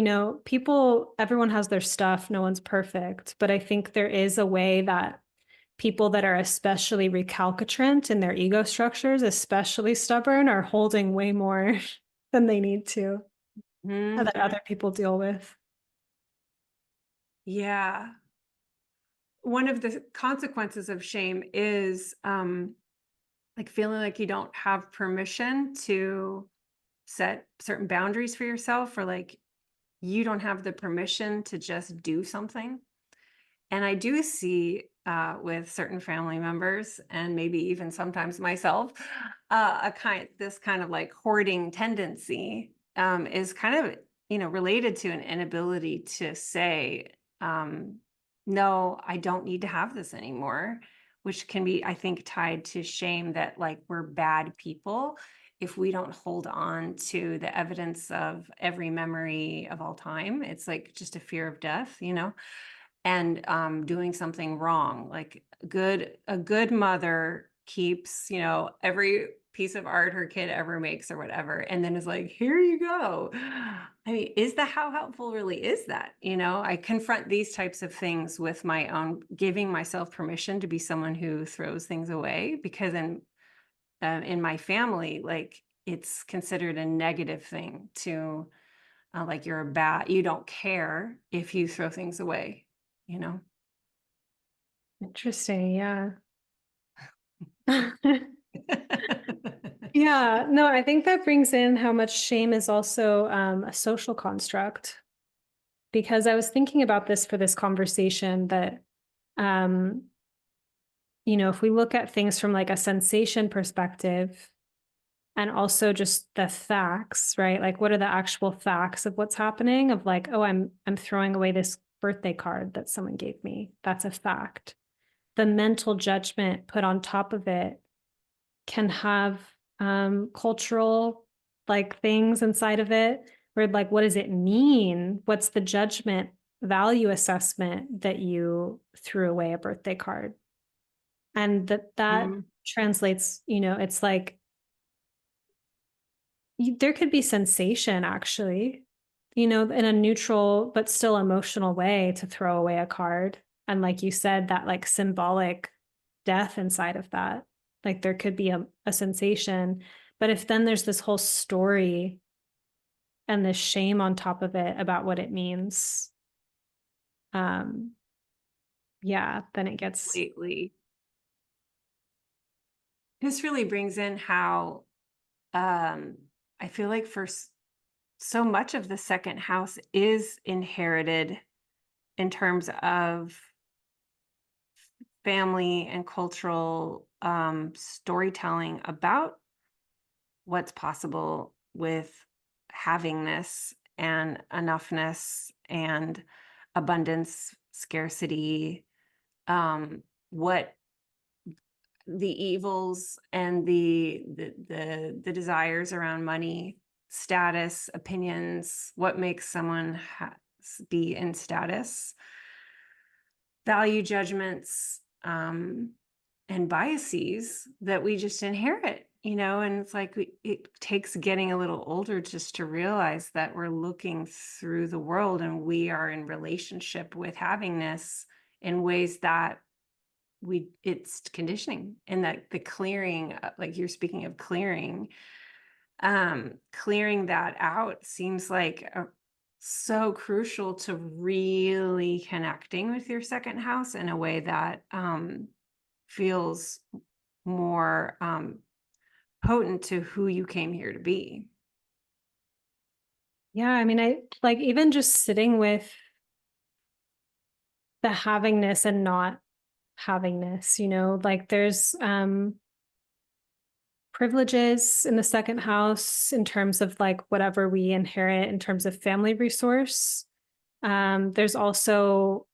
B: everyone has their stuff. No one's perfect. But I think there is a way that people that are especially recalcitrant in their ego structures, especially stubborn, are holding way more than they need to,
C: Mm-hmm.
B: that other people deal with.
C: Yeah. One of the consequences of shame is like feeling like you don't have permission to set certain boundaries for yourself, or like you don't have the permission to just do something. And I do see with certain family members, and maybe even sometimes myself, this kind of like hoarding tendency is kind of related to an inability to say no, I don't need to have this anymore, which can be, I think, tied to shame that like we're bad people if we don't hold on to the evidence of every memory of all time. It's like just a fear of death, and doing something wrong. Like a good mother keeps, every piece of art her kid ever makes or whatever, and then is like, here you go. I mean, how helpful really is that? I confront these types of things with my own, giving myself permission to be someone who throws things away, because in my family, like it's considered a negative thing to like you don't care if you throw things away.
B: Interesting. Yeah. Yeah. No, I think that brings in how much shame is also a social construct. Because I was thinking about this for this conversation that, um, if we look at things from like a sensation perspective and also just the facts, right? Like what are the actual facts of what's happening, of like, oh, I'm throwing away this birthday card that someone gave me. That's a fact. The mental judgment put on top of it can have cultural like things inside of it, where like, what does it mean? What's the judgment value assessment that you threw away a birthday card? And that translates, it's like there could be sensation actually, in a neutral but still emotional way to throw away a card. And like you said, that like symbolic death inside of that, like there could be a sensation. But if then there's this whole story and this shame on top of it about what it means, um, yeah, then it gets
C: Completely. This really brings in how I feel like for so much of the second house is inherited in terms of family and cultural storytelling about what's possible with havingness and enoughness and abundance, scarcity, what the evils and the desires around money, status, opinions, what makes someone be in status, value judgments, and biases that we just inherit, you know. And it's like it takes getting a little older just to realize that we're looking through the world and we are in relationship with havingness in ways that it's conditioning, and that the clearing, like you're speaking of clearing that out seems like so crucial to really connecting with your second house in a way that feels more potent to who you came here to be.
B: Yeah, I mean, I like even just sitting with the havingness and not havingness, you know, like there's privileges in the second house in terms of like whatever we inherit in terms of family resource. There's also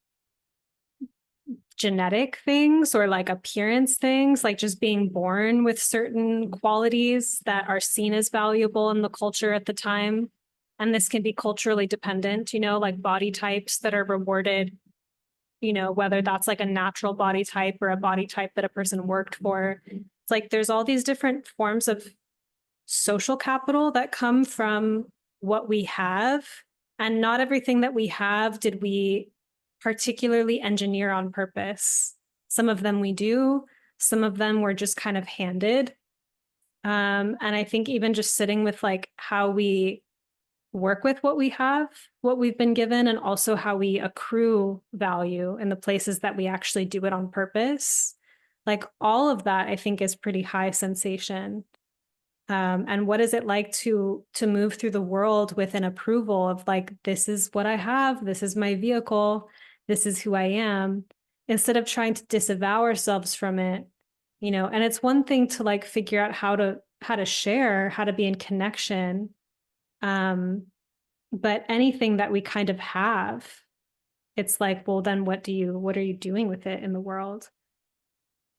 B: genetic things or like appearance things, like just being born with certain qualities that are seen as valuable in the culture at the time. And this can be culturally dependent, you know, like body types that are rewarded, you know, whether that's like a natural body type or a body type that a person worked for. It's like there's all these different forms of social capital that come from what we have. And not everything that we have did we particularly engineer on purpose. Some of them we do, some of them were just kind of handed. And I think even just sitting with like how we work with what we have, what we've been given, and also how we accrue value in the places that we actually do it on purpose. Like all of that, I think, is pretty high sensation. And what is it like to move through the world with an approval of like, this is what I have, this is my vehicle, this is who I am, instead of trying to disavow ourselves from it, you know. And it's one thing to like figure out how to share, how to be in connection. But anything that we kind of have, it's like, well, then what are you doing with it in the world?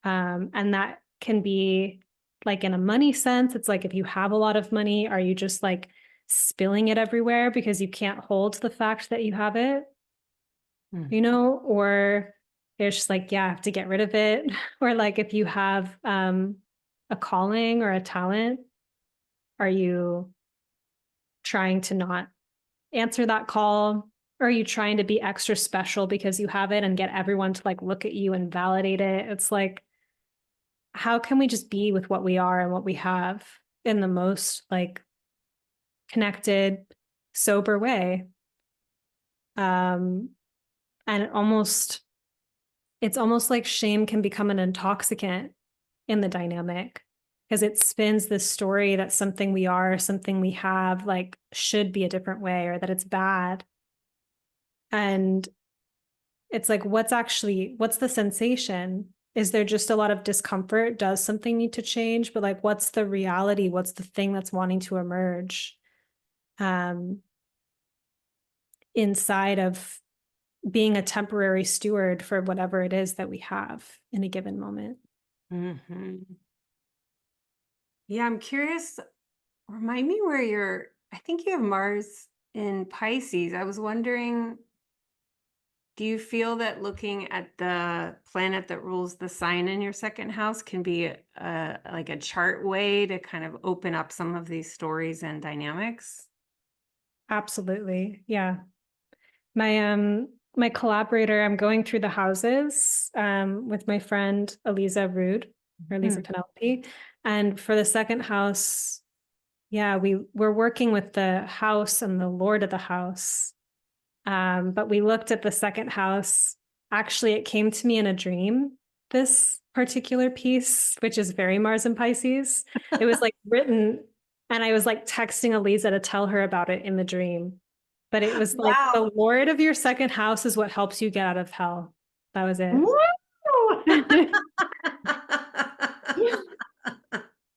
B: And that can be like in a money sense. It's like, if you have a lot of money, are you just like spilling it everywhere because you can't hold the fact that you have it, you know? Or it's just like, yeah, I have to get rid of it. Or like, if you have a calling or a talent, are you trying to not answer that call? Or are you trying to be extra special because you have it and get everyone to like look at you and validate it? It's like, how can we just be with what we are and what we have in the most like connected, sober way? And it's almost like shame can become an intoxicant in the dynamic, because it spins this story that something we are, something we have, like should be a different way, or that it's bad. And it's like, what's the sensation? Is there just a lot of discomfort? Does something need to change? But like, what's the reality? What's the thing that's wanting to emerge inside of being a temporary steward for whatever it is that we have in a given moment?
C: Mm-hmm. Yeah, I'm curious. Remind me where I think you have Mars in Pisces. I was wondering, do you feel that looking at the planet that rules the sign in your second house can be like a chart way to kind of open up some of these stories and dynamics?
B: Absolutely. Yeah. My collaborator, I'm going through the houses with my friend Eliza Rude, or Eliza Penelope. And for the second house, yeah, we're working with the house and the lord of the house. But we looked at the second house. Actually, it came to me in a dream, this particular piece, which is very Mars and Pisces. It was like written And I was like texting Eliza to tell her about it in the dream. But it was like
C: Wow.
B: the Lord of your second house is what helps you get out of hell. That was it.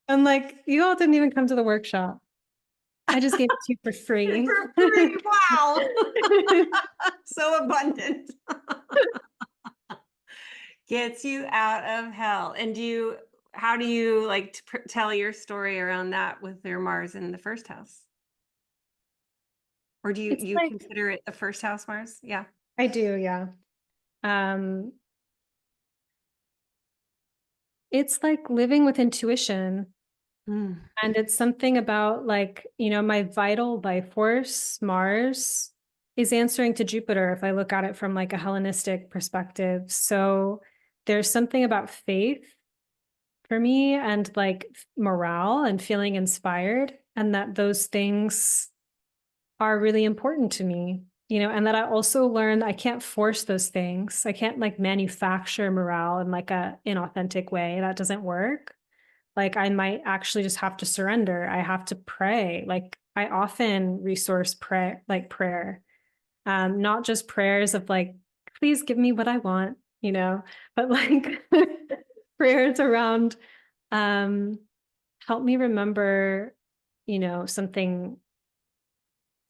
B: And like, you all didn't even come to the workshop. I just gave it to you for free.
C: For free. Wow. So abundant. Gets you out of hell. And how do you like to tell your story around that with your Mars in the first house? Or do
B: It's
C: you
B: like,
C: consider it the first house Mars? Yeah.
B: I do, yeah. It's like living with intuition.
C: Mm.
B: And it's something about like, my vital life force, Mars, is answering to Jupiter if I look at it from like a Hellenistic perspective. So there's something about faith for me and like morale and feeling inspired, and that those things are really important to me, and that I also learned I can't force those things. I can't like manufacture morale in like a inauthentic way. That doesn't work. Like I might actually just have to surrender. I have to pray. Like I often resource prayer, not just prayers of like, please give me what I want, but like prayers around, help me remember, something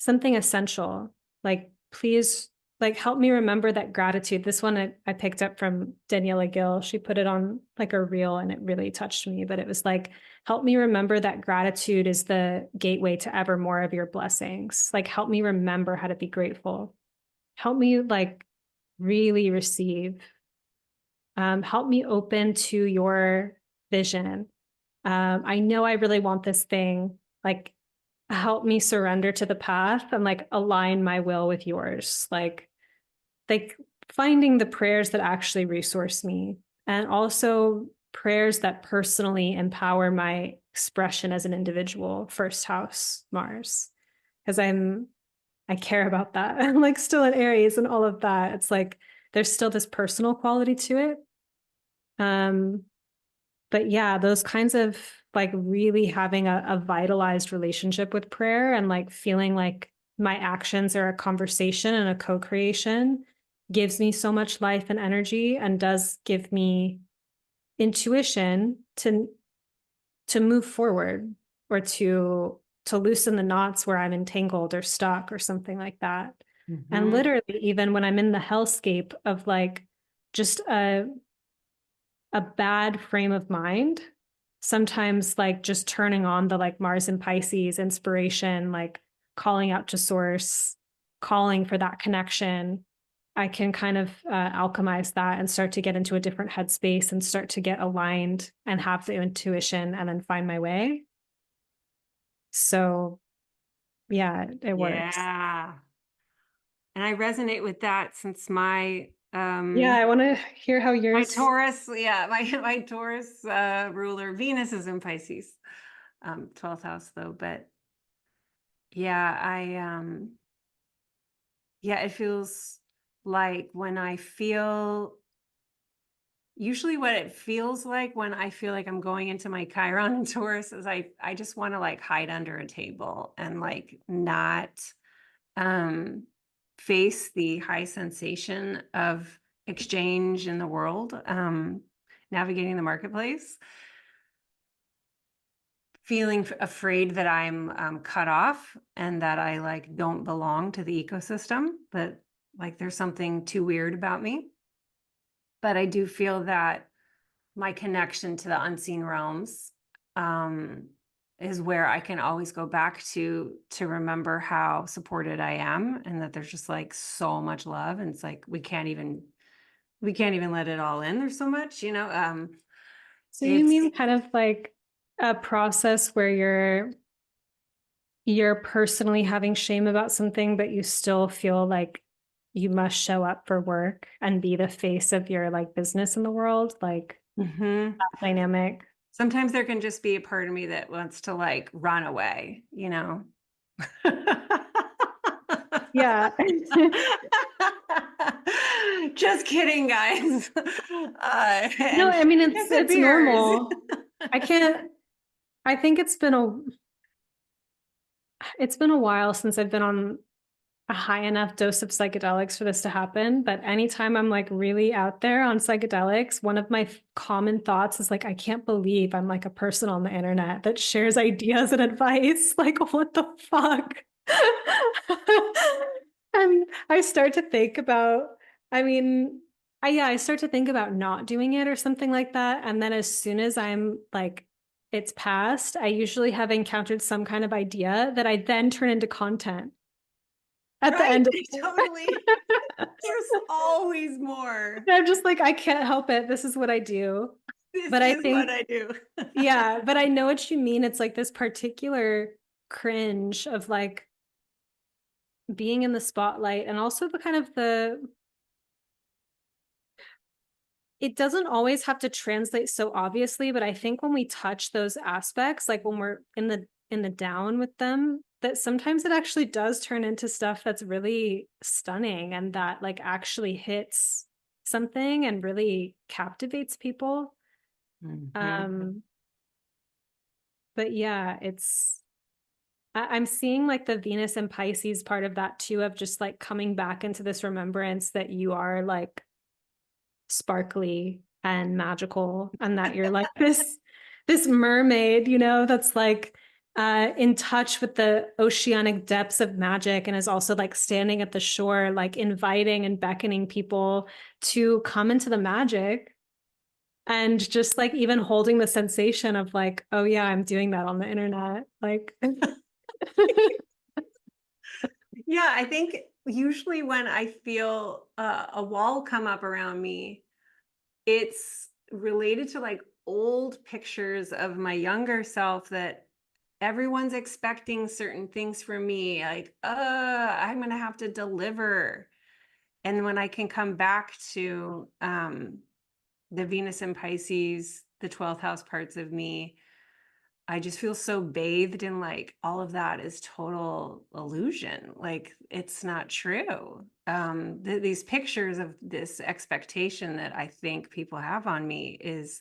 B: essential. Like, please, like, help me remember that gratitude. This one I picked up from Daniela Gill. She put it on like a reel and it really touched me. But it was like, help me remember that gratitude is the gateway to ever more of your blessings. Like, help me remember how to be grateful. Help me like really receive. Help me open to your vision. I know I really want this thing. Like, help me surrender to the path and like align my will with yours. Like finding the prayers that actually resource me, and also prayers that personally empower my expression as an individual. First house Mars, because I care about that. I'm like still in Aries and all of that. It's like there's still this personal quality to it. But yeah, those kinds of like really having a vitalized relationship with prayer and like feeling like my actions are a conversation and a co-creation gives me so much life and energy, and does give me intuition to move forward, or to loosen the knots where I'm entangled or stuck or something like that.
C: Mm-hmm.
B: And literally, even when I'm in the hellscape of like just a bad frame of mind, sometimes like just turning on the like Mars and Pisces inspiration, like calling out to source, calling for that connection, I can kind of alchemize that and start to get into a different headspace and start to get aligned and have the intuition and then find my way. So yeah, it works.
C: Yeah. And I resonate with that since my
B: Yeah, I want to hear how
C: my
B: yours.
C: Taurus, my Taurus ruler Venus is in Pisces, 12th house though. But yeah, it feels like usually what it feels like when I feel like I'm going into my Chiron in Taurus is I just want to like hide under a table and like not face the high sensation of exchange in the world, navigating the marketplace, feeling afraid that I'm cut off and that I like don't belong to the ecosystem, that like there's something too weird about me. But I do feel that my connection to the unseen realms is where I can always go back to remember how supported I am, and that there's just like so much love, and it's like we can't even let it all in. There's so much,
B: So you mean kind of like a process where you're personally having shame about something, but you still feel like you must show up for work and be the face of your like business in the world, like that dynamic.
C: Sometimes there can just be a part of me that wants to like run away,
B: Yeah.
C: Just kidding, guys.
B: No, I mean, it's
C: disappears.
B: normal. I think it's been it's been a while since I've been on a high enough dose of psychedelics for this to happen. But anytime I'm like really out there on psychedelics, one of my common thoughts is like, I can't believe I'm like a person on the internet that shares ideas and advice. Like, what the fuck? And I start to think about, I mean, I start to think about not doing it or something like that. And then as soon as I'm like, it's past, I usually have encountered some kind of idea that I then turn into content at the
C: Right,
B: end of
C: totally. There's always more.
B: I'm just like, I can't help it. This is what I do.
C: This
B: But I
C: is what
B: think,
C: I do.
B: yeah, but I know what you mean. It's like this particular cringe of like being in the spotlight and also the kind of it doesn't always have to translate so obviously, but I think when we touch those aspects, like when we're in the down with them, that sometimes it actually does turn into stuff that's really stunning and that like actually hits something and really captivates people.
C: Mhm.
B: But yeah, I'm seeing like the Venus and Pisces part of that too, of just like coming back into this remembrance that you are like sparkly and magical and that you're like this mermaid, you know, that's like in touch with the oceanic depths of magic and is also like standing at the shore, like inviting and beckoning people to come into the magic and just like even holding the sensation of like, oh yeah, I'm doing that on the internet. Like
C: Yeah, I think usually when I feel a wall come up around me, it's related to like old pictures of my younger self that everyone's expecting certain things from me, like, I'm gonna have to deliver. And when I can come back to the Venus and Pisces, the 12th house parts of me, I just feel so bathed in like all of that is total illusion. Like it's not true. These pictures of this expectation that I think people have on me is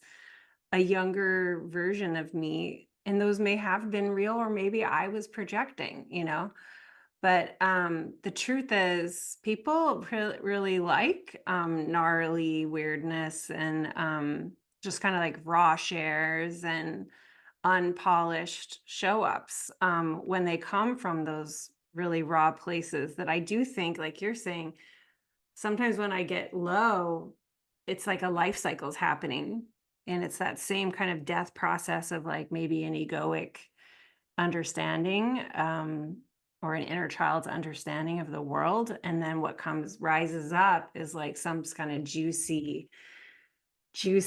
C: a younger version of me. And those may have been real, or maybe I was projecting, you know? But the truth is, people really like gnarly weirdness and just kind of like raw shares and unpolished show ups when they come from those really raw places that I do think, like you're saying, sometimes when I get low, it's like a life cycle's happening. And it's that same kind of death process of like maybe an egoic understanding or an inner child's understanding of the world. And then what rises up is like some kind of juicy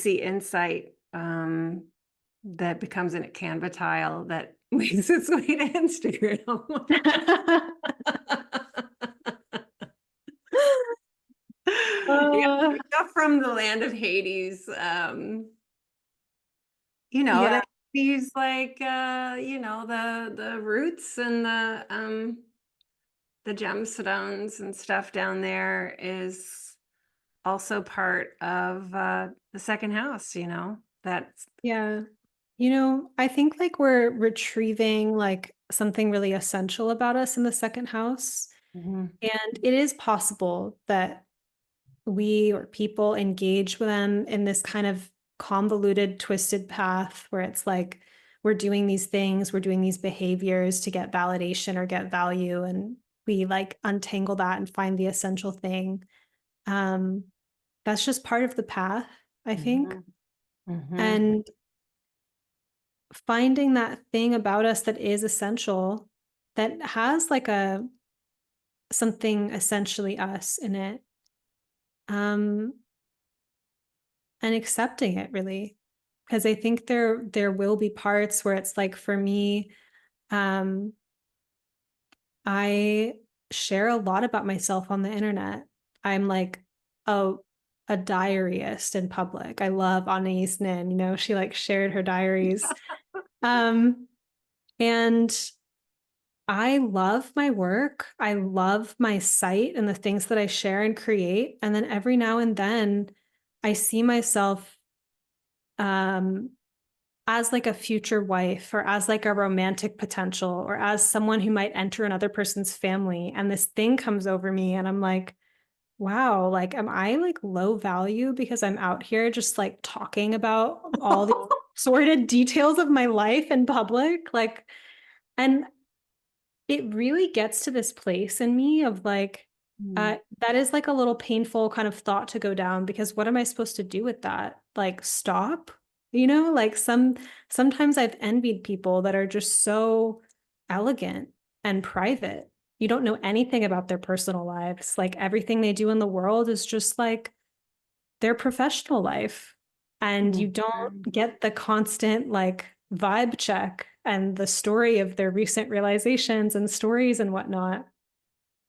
C: insight that becomes a Canva tile that makes its way to Instagram. Yeah, stuff from the land of Hades.
B: yeah.
C: That these like the roots and the gemstones and stuff down there is also part of the second house, that's
B: Yeah. You know, I think like we're retrieving like something really essential about us in the second house.
C: Mhm.
B: And it is possible that we or people engage with them in this kind of convoluted, twisted path where it's like we're doing these things, we're doing these behaviors to get validation or get value. And we like untangle that and find the essential thing. Um, that's just part of the path, I think.
C: Mhm. Mhm.
B: And finding that thing about us that is essential, that has like a something essentially us in it, um, and accepting it really. Because I think there will be parts where it's like for me, um, I share a lot about myself on the internet. I'm like a a diaryist in public. I love Anais Nin, she like shared her diaries. Um, and I love my work. I love my site and the things that I share and create. And then every now and then I see myself um, as like a future wife or as like a romantic potential or as someone who might enter another person's family. And this thing comes over me and I'm like, wow, like, am I like low value because I'm out here just like talking about all the sordid details of my life in public? Like, and it really gets to this place in me of like, that is like a little painful kind of thought to go down because what am I supposed to do with that? Like, stop? You know, like sometimes I've envied people that are just so elegant and private. You don't know anything about their personal lives. Like everything they do in the world is just like their professional life. And you don't
C: Mhm.
B: get the constant like vibe check and the story of their recent realizations and stories and whatnot.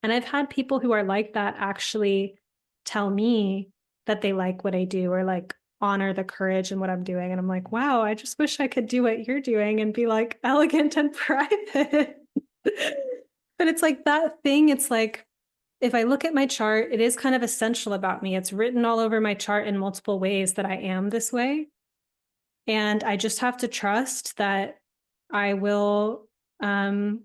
B: And I've had people who are like that actually tell me that they like what I do or like honor the courage in what I'm doing. And I'm like, wow, I just wish I could do what you're doing and be like elegant and private. But it's like that thing, it's like, if I look at my chart, it is kind of essential about me. It's written all over my chart in multiple ways that I am this way. And I just have to trust that I will find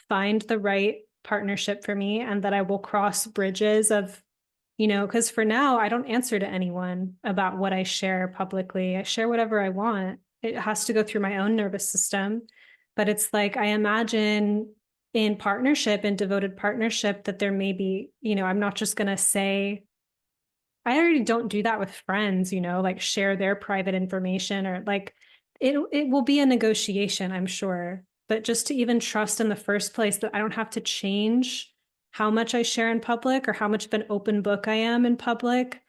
B: the right partnership for me and that I will cross bridges of, because for now, I don't answer to anyone about what I share publicly. I share whatever I want. It has to go through my own nervous system. But it's like, I imagine in partnership, in devoted partnership, that there may be, I'm not just going to say, I already don't do that with friends, like share their private information or like it will be a negotiation, I'm sure. But just to even trust in the first place that I don't have to change how much I share in public or how much of an open book I am in public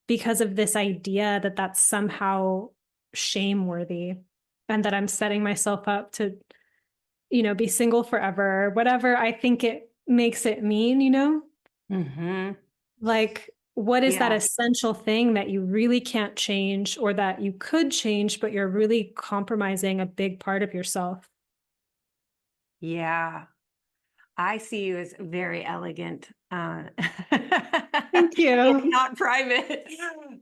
B: because of this idea that that's somehow shame worthy and that I'm setting myself up to, be single forever, whatever I think it makes it mean.
C: Mm-hmm.
B: Like, what is that
C: Yeah.
B: essential thing that you really can't change or that you could change, but you're really compromising a big part of yourself?
C: Yeah. I see you as very elegant,
B: Thank
C: and
B: you.
C: not private,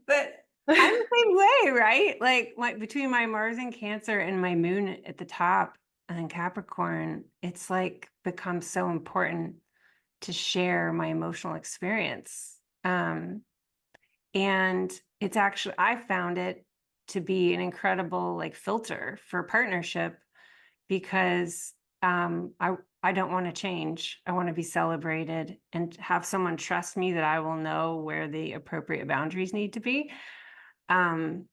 C: but I'm the same way, right? Like between my Mars in Cancer and my moon at the top and Capricorn, it's like become so important to share my emotional experience. And it's actually, I found it to be an incredible like filter for partnership because I don't want to change. I want to be celebrated and have someone trust me that I will know where the appropriate boundaries need to be. Um,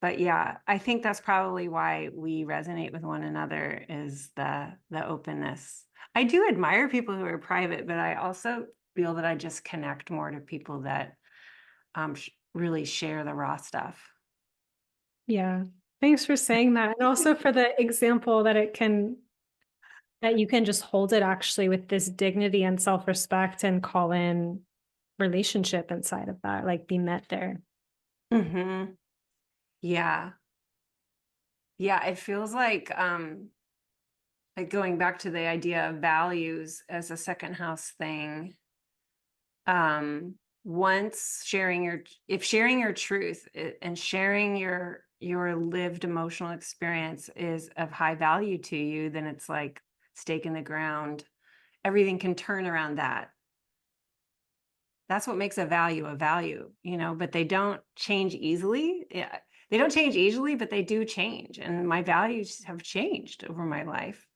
C: but yeah, I think that's probably why we resonate with one another is the openness. I do admire people who are private, but I also feel that I just connect more to people that really share the raw stuff.
B: Yeah. Thanks for saying that. And also for the example that you can just hold it actually with this dignity and self-respect and call in relationship inside of that, like be met there.
C: Mm-hmm. Yeah. Yeah. It feels like going back to the idea of values as a second house thing. Once sharing your truth and sharing your lived emotional experience is of high value to you, then it's like stake in the ground. Everything can turn around that. That's what makes a value, but they don't change easily. Yeah, they don't change easily, but they do change. And my values have changed over my life.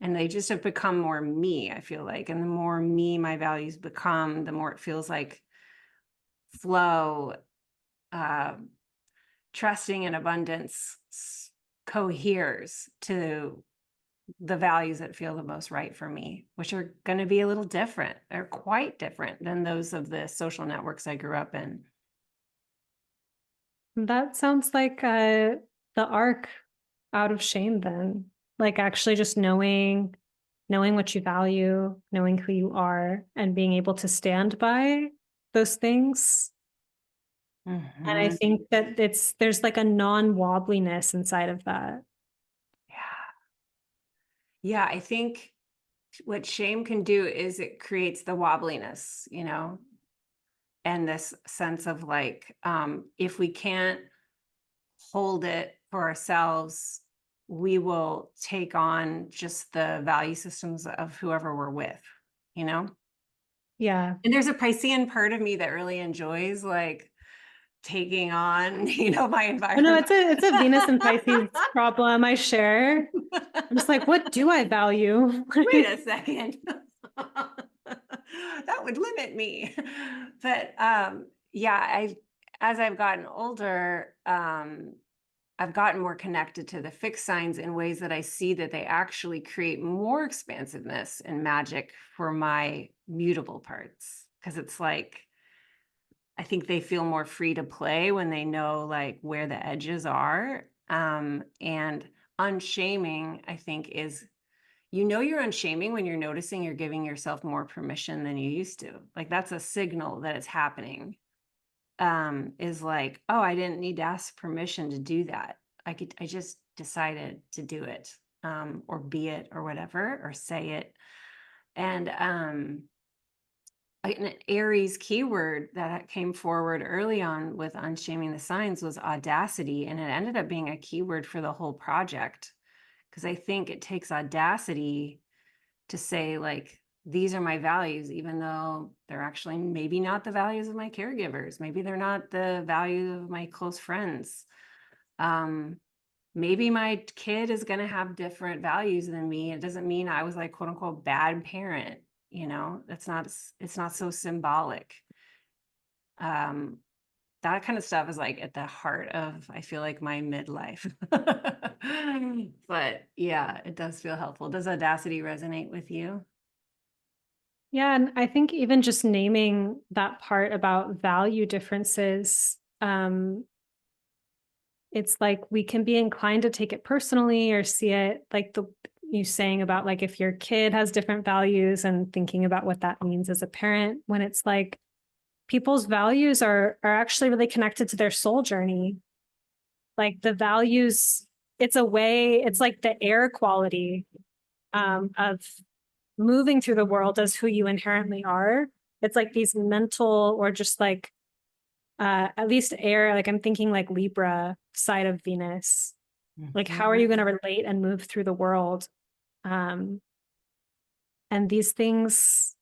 C: And they just have become more me, I feel like. And the more me my values become, the more it feels like flow, uh, trusting and abundance coheres to the values that feel the most right for me, which are going to be a little different. They're quite different than those of the social networks I grew up in.
B: That sounds like the arc out of shame then. Like actually just knowing what you value, knowing who you are, and being able to stand by those things. And I
C: Mm-hmm.
B: think that there's like a non-wobbliness inside of that.
C: Yeah. Yeah. I think what shame can do is it creates the wobbliness, and this sense of like, if we can't hold it for ourselves, we will take on just the value systems of whoever we're with, you know?
B: Yeah.
C: And there's a Piscean part of me that really enjoys like taking on, my
B: Oh,
C: environment.
B: no, it's a Venus and Pisces problem I share. I'm just like, what do I value?
C: Wait a second. That would limit me. But yeah, as I've gotten older, I've gotten more connected to the fixed signs in ways that I see that they actually create more expansiveness and magic for my mutable parts. Because it's like, I think they feel more free to play when they know like where the edges are. And unshaming, I think, is you're unshaming when you're noticing you're giving yourself more permission than you used to. Like that's a signal that it's happening. Is like, oh, I didn't need to ask permission to do that. I just decided to do it, or be it, or whatever, or say it. And an Aries keyword that came forward early on with unshaming the signs was audacity, and it ended up being a keyword for the whole project because I think it takes audacity to say like these are my values, even though they're actually maybe not the values of my caregivers, maybe they're not the values of my close friends. Maybe my kid is going to have different values than me. It doesn't mean I was like quote unquote bad parent. It's not so symbolic. That kind of stuff is like at the heart of, I feel like, my midlife. But yeah, it does feel helpful. Does audacity resonate with you?
B: Yeah, and I think even just naming that part about value differences, it's like we can be inclined to take it personally or see it like you saying about like if your kid has different values and thinking about what that means as a parent, when it's like people's values are actually really connected to their soul journey. Like the values, it's a way, it's like the air quality of moving through the world as who you inherently are. It's like these mental or just like at least air, like I'm thinking like Libra side of Venus. Like how are you going to relate and move through the world? And these things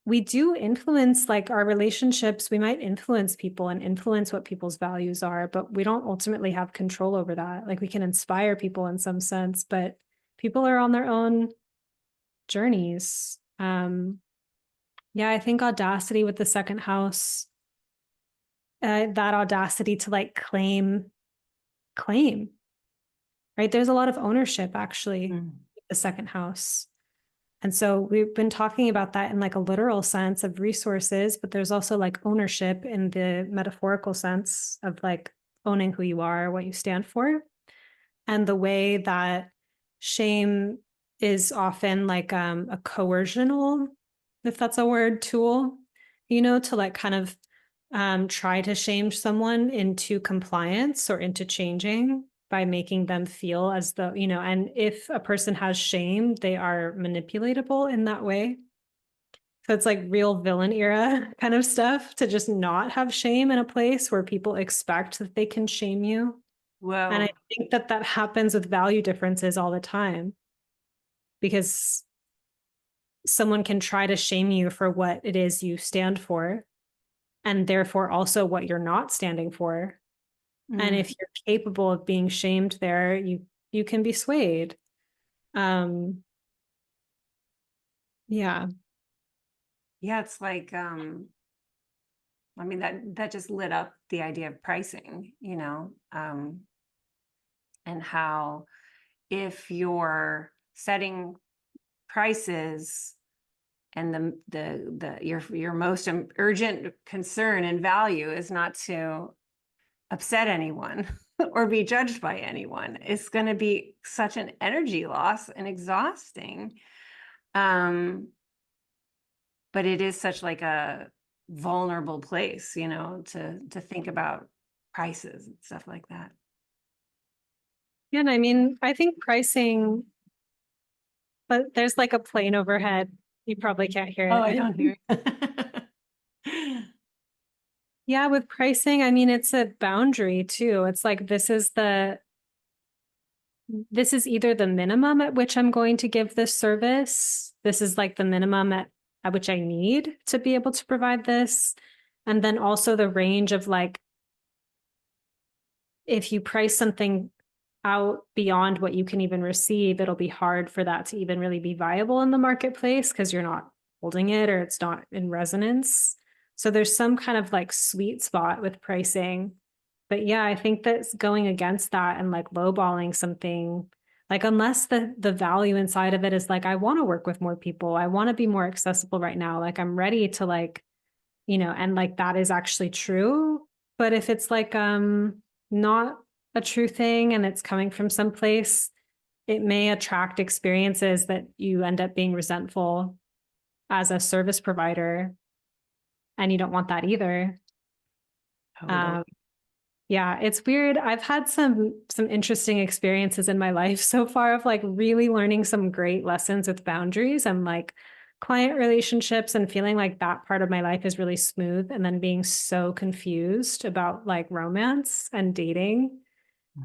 B: we do influence like our relationships. We might influence people and influence what people's values are, but we don't ultimately have control over that. Like we can inspire people in some sense, but people are on their own journeys. Yeah, I think audacity with the second house, that audacity to like claim, right? There's a lot of ownership actually with the second house. And so we've been talking about that in like a literal sense of resources, but there's also like ownership in the metaphorical sense of like owning who you are, what you stand for. And the way that shame is often like a coercional, if that's a word, tool, to like kind of try to shame someone into compliance or into changing by making them feel as though, and if a person has shame, they are manipulatable in that way. So it's like real villain era kind of stuff to just not have shame in a place where people expect that they can shame you.
C: Whoa.
B: And I think that happens with value differences all the time because someone can try to shame you for what it is you stand for and therefore also what you're not standing for. And if you're capable of being shamed there, you can be swayed. Yeah.
C: Yeah, it's like that just lit up the idea of pricing, and how if you're setting prices and your most urgent concern and value is not to upset anyone or be judged by anyone, it's going to be such an energy loss and exhausting. But it is such like a vulnerable place, to think about prices and stuff like that.
B: Yeah. And I mean, I think pricing, but there's like a plane overhead. You probably can't hear it.
C: Oh, I don't hear it.
B: Yeah, with pricing, I mean, it's a boundary too. It's like this is either the minimum at which I'm going to give this service. This is like the minimum at which I need to be able to provide this. And then also the range of like, if you price something out beyond what you can even receive, it'll be hard for that to even really be viable in the marketplace because you're not holding it or it's not in resonance. So there's some kind of like sweet spot with pricing. But yeah, I think that's going against that and like lowballing something, like unless the value inside of it is like, I want to work with more people. I want to be more accessible right now. Like I'm ready to like, and like that is actually true. But if it's like not a true thing and it's coming from someplace, it may attract experiences that you end up being resentful as a service provider, and you don't want that either.
C: Totally.
B: Um, yeah, it's weird. I've had some interesting experiences in my life so far of like really learning some great lessons with boundaries and like client relationships and feeling like that part of my life is really smooth and then being so confused about like romance and dating.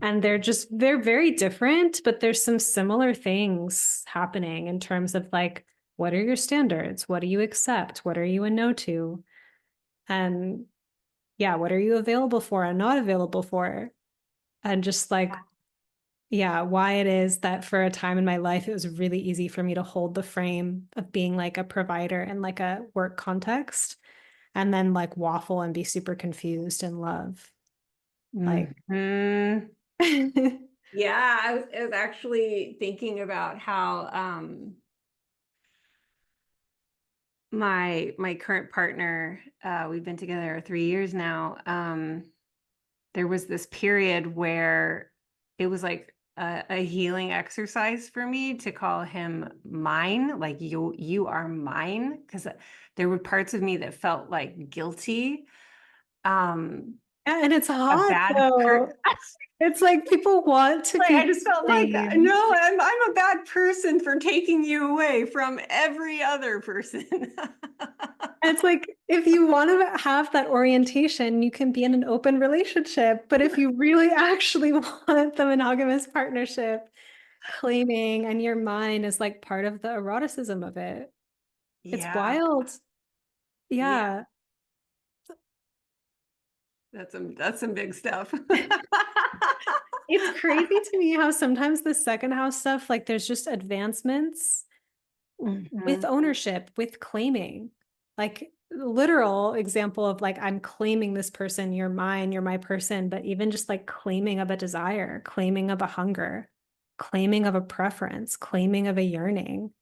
B: And they're very different, but there's some similar things happening in terms of like, what are your standards? What do you accept? What are you a no to? And yeah, what are you available for and not available for? And just like, yeah, why it is that for a time in my life, it was really easy for me to hold the frame of being like a provider in like a work context and then like waffle and be super confused in love. Like,
C: Mhm.
B: yeah,
C: Yeah, I was actually thinking about how my current partner, we've been together 3 years now. There was this period where it was like a healing exercise for me to call him mine, like you are mine, because there were parts of me that felt like guilty,
B: and it's
C: a
B: hot
C: bad
B: though.
C: person.
B: It's like people want to
C: Like I
B: be
C: just felt like
B: claimed.
C: no, I'm a bad person for taking you away from every other person.
B: And it's like if you want to have that orientation, you can be in an open relationship. But if you really actually want the monogamous partnership, claiming and your mind is like part of the eroticism of it. It's
C: Yeah,
B: wild.
C: yeah,
B: Yeah.
C: that's some big stuff.
B: It's crazy to me how sometimes the second house stuff, like there's just advancements with
C: Mhm.
B: ownership, with claiming. Like literal example of like I'm claiming this person, you're mine, you're my person, but even just like claiming of a desire, claiming of a hunger, claiming of a preference, claiming of a yearning,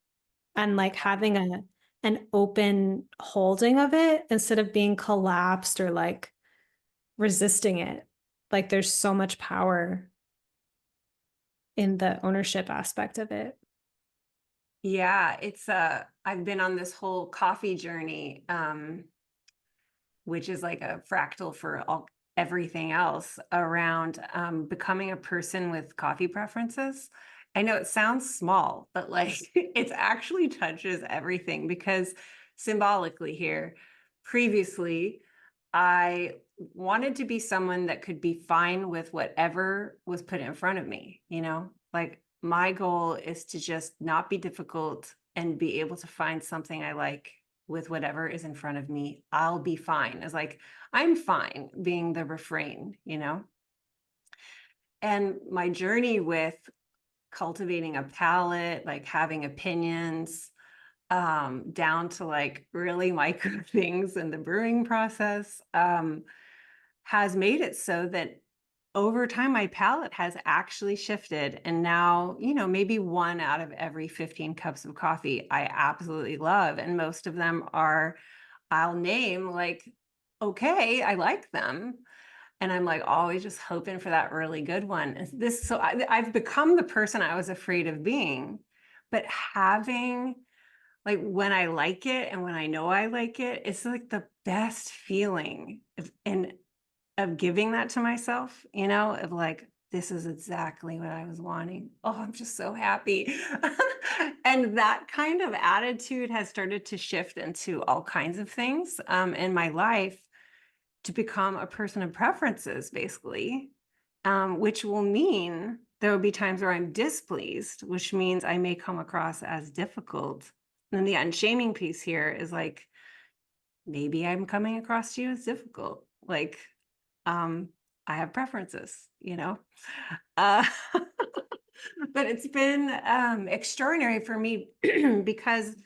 B: and like having an open holding of it instead of being collapsed or like resisting it. Like there's so much power in the ownership aspect of it.
C: Yeah, it's I've been on this whole coffee journey, which is like a fractal for everything else around becoming a person with coffee preferences. I know it sounds small, but like it actually touches everything because symbolically here, previously, I wanted to be someone that could be fine with whatever was put in front of me, Like my goal is to just not be difficult and be able to find something I like with whatever is in front of me. I'll be fine. It's like, I'm fine being the refrain. And my journey with cultivating a palate, like having opinions, down to like really micro things in the brewing process, has made it so that over time my palate has actually shifted, and now maybe one out of every 15 cups of coffee I absolutely love, and most of them are, I'll name like, okay, I like them, and I'm like always just hoping for that really good one. So I've become the person I was afraid of being, but having, like, when I like it and when I know I like it, it's like the best feeling of giving that to myself, of like, this is exactly what I was wanting. Oh, I'm just so happy. And that kind of attitude has started to shift into all kinds of things in my life to become a person of preferences, basically, which will mean there will be times where I'm displeased, which means I may come across as difficult. And then the unshaming piece here is like, maybe I'm coming across to you as difficult. Like, I have preferences, you know? But it's been extraordinary for me because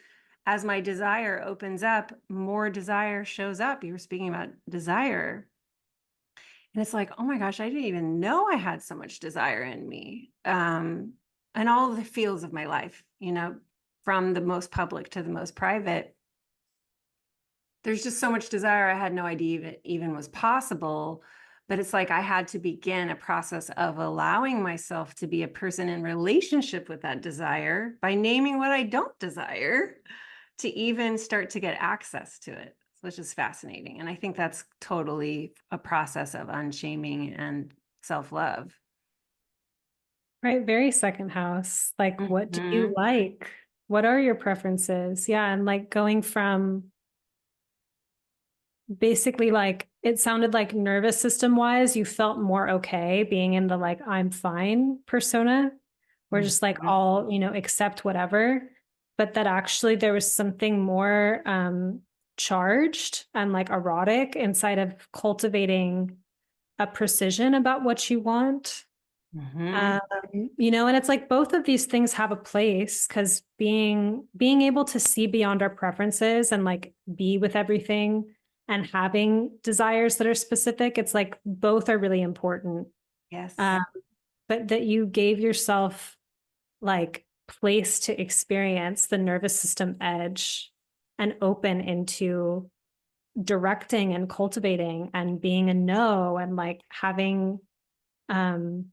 C: as my desire opens up, more desire shows up. You were speaking about desire. And it's like, oh my gosh, I didn't even know I had so much desire in me. And all the fields of my life, you know, from the most public to the most private. There's just so much desire. I had no idea it even was possible. But it's like I had to begin a process of allowing myself to be a person in relationship with that desire by naming what I don't desire to even start to get access to it, which is fascinating. And I think that's totally a process of unshaming and self-love.
B: Right. Very second house. Like, what do you
C: Mhm.
B: like? What are your preferences? Yeah. And like going from basically like it sounded like nervous system wise, you felt more okay being in the like I'm fine persona, or just like
C: Mhm.
B: all, accept whatever. But that actually there was something more charged and like erotic inside of cultivating a precision about what you want.
C: Mhm.
B: Um, and it's like both of these things have a place because being able to see beyond our preferences and like be with everything and having desires that are specific, it's like both are really important.
C: Yes.
B: Um, but that you gave yourself like place to experience the nervous system edge and open into directing and cultivating and being a no and like having um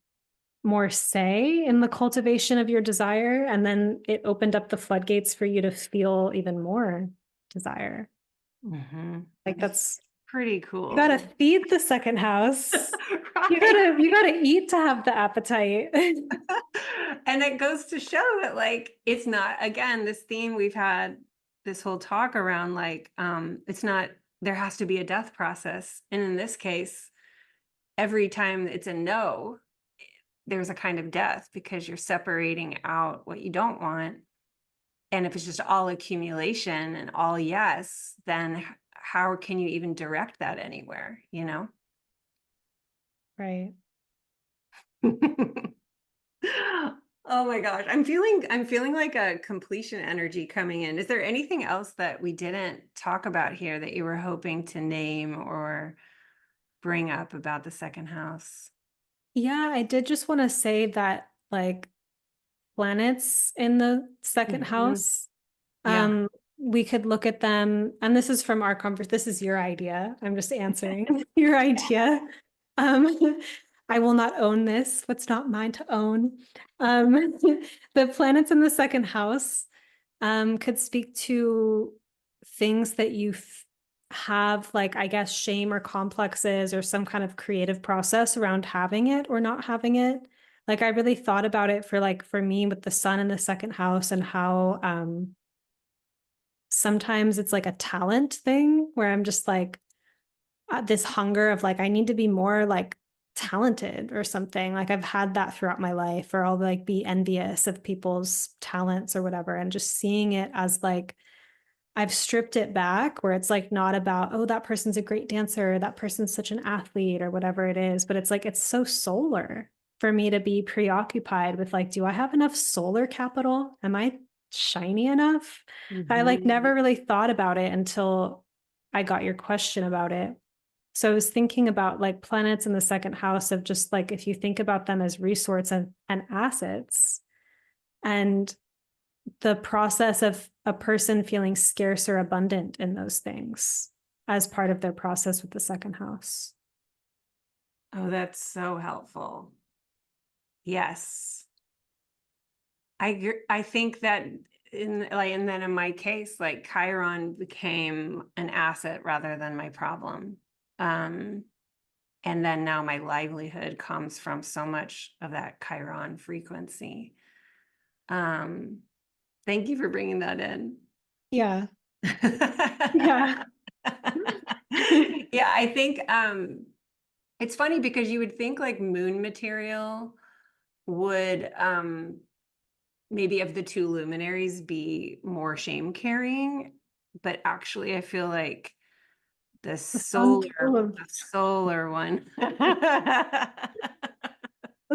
B: more say in the cultivation of your desire. And then it opened up the floodgates for you to feel even more desire.
C: Mhm.
B: Like that's,
C: Pretty
B: you
C: cool.
B: gotta feed the second house. You
C: Right.
B: gotta eat to have the appetite.
C: And it goes to show that like it's not, again, this theme we've had this whole talk around, like it's not, there has to be a death process. And in this case, every time it's a no, there's a kind of death because you're separating out what you don't want. And if it's just all accumulation and all yes, then how can you even direct that anywhere, you know?
B: Right.
C: Oh my gosh, I'm feeling like a completion energy coming in. Is there anything else that we didn't talk about here that you were hoping to name or bring up about the second house?
B: Yeah, I did just want to say that like planets in the second
C: Mhm.
B: house,
C: Yeah.
B: um, we could look at them, and this is from our conference. This is your idea. I'm just answering your idea. Um, I will not own this. What's not mine to own. Um, the planets in the second house could speak to things that you have, like, I guess, shame or complexes or some kind of creative process around having it or not having it. Like, I really thought about it for me with the sun in the second house and how sometimes it's like a talent thing where I'm just like, this hunger of like, I need to be more like talented or something. Like I've had that throughout my life, or I'll like be envious of people's talents or whatever. And just seeing it as like, I've stripped it back where it's like not about, oh, that person's a great dancer, that person's such an athlete or whatever it is. But it's like, it's so solar for me to be preoccupied with like, do I have enough solar capital? Am I shiny enough? I like
C: Mhm.
B: never really thought about it until I got your question about it. So I was thinking about like planets in the second house of just like, if you think about them as resource and assets, and the process of a person feeling scarce or abundant in those things as part of their process with the second house.
C: Oh, that's so helpful. Yes. I think that and then in my case, like Chiron became an asset rather than my problem. Um, and then now my livelihood comes from so much of that Chiron frequency. Um, Thank you for bringing that in.
B: Yeah. Yeah.
C: Yeah, I think it's funny because you would think like moon material would maybe of the two luminaries be more shame carrying, but actually I feel like the
B: The sun's full of
C: solar one.
B: the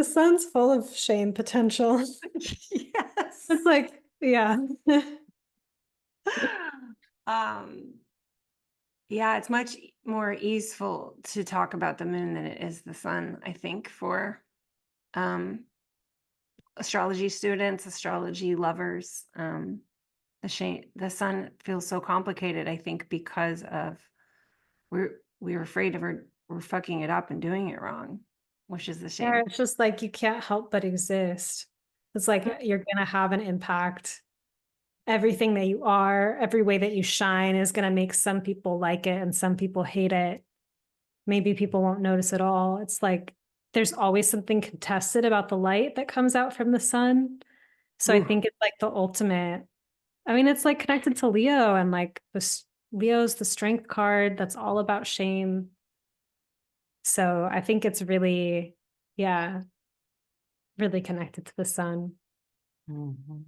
B: sun's full of shame potential.
C: Yes.
B: It's like, yeah.
C: Um, yeah, it's much more easeful to talk about the moon than it is the sun, I think, for um astrology students, astrology lovers. The sun feels so complicated, I think, because of we're afraid of we're fucking it up and doing it wrong, which is the
B: Yeah,
C: shame.
B: it's just like you can't help but exist. It's like you're gonna have an impact. Everything that you are, every way that you shine is gonna make some people like it and some people hate it. Maybe people won't notice at all. It's like there's always something contested about the light that comes out from the sun. So I
C: Ooh.
B: think it's like the ultimate. I mean, it's like connected to Leo and like Leo's the strength card that's all about shame. So I think it's really, yeah, really connected to the sun.
C: Mhm.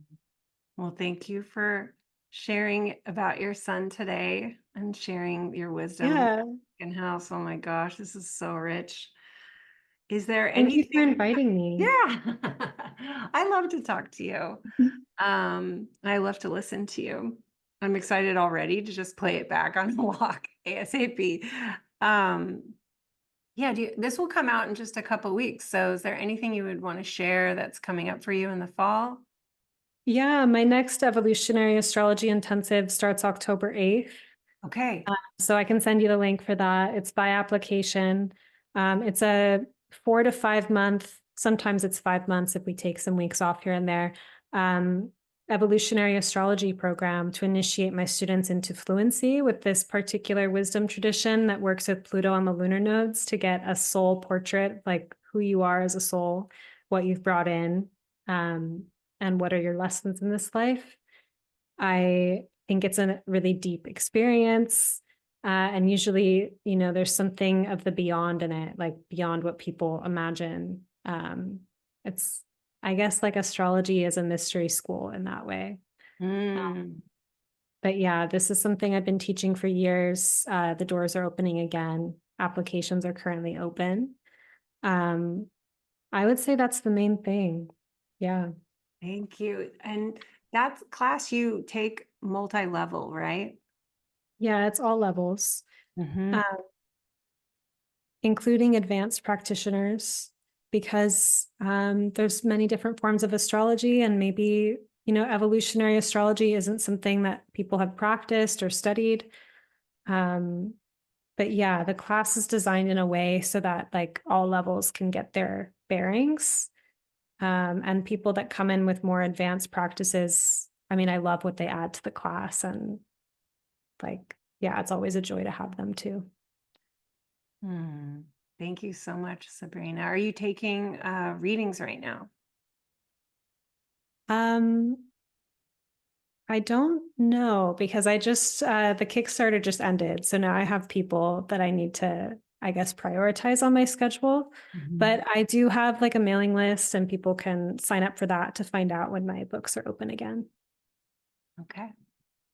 C: Well, thank you for sharing about your son today and sharing your wisdom
B: Yeah.
C: in house. Oh my gosh, this is so rich. Is there
B: Thank you for
C: anything?
B: inviting me.
C: Yeah. I love to talk to you. I love to listen to you. I'm excited already to just play it back on the walk ASAP. Um, yeah, this will come out in just a couple weeks. So is there anything you would want to share that's coming up for you in the fall?
B: Yeah, my next evolutionary astrology intensive starts October 8th.
C: Okay.
B: So I can send you the link for that. It's by application. It's a 4 to 5 month, sometimes it's 5 months if we take some weeks off here and there, evolutionary astrology program to initiate my students into fluency with this particular wisdom tradition that works with Pluto on the lunar nodes to get a soul portrait, like who you are as a soul, what you've brought in, and what are your lessons in this life. I think it's a really deep experience. And usually, there's something of the beyond in it, like beyond what people imagine. It's, I guess, like astrology is a mystery school in that way.
C: Mm.
B: But yeah, this is something I've been teaching for years. The doors are opening again. Applications are currently open. Um, I would say that's the main thing. Yeah.
C: Thank you. And that's class you take multi-level, right?
B: Yeah, it's all levels.
C: Mm-hmm.
B: Uh, including advanced practitioners, because there's many different forms of astrology, and maybe evolutionary astrology isn't something that people have practiced or studied. Um, but yeah, the class is designed in a way so that like all levels can get their bearings. And people that come in with more advanced practices, I mean, I love what they add to the class, and like, yeah, it's always a joy to have them too.
C: Hmm. Thank you so much, Sabrina. Are you taking readings right now?
B: Um, I don't know because I just the Kickstarter just ended. So now I have people that I need to, I guess, prioritize on my schedule.
C: Mhm.
B: But I do have like a mailing list and people can sign up for that to find out when my books are open again.
C: Okay.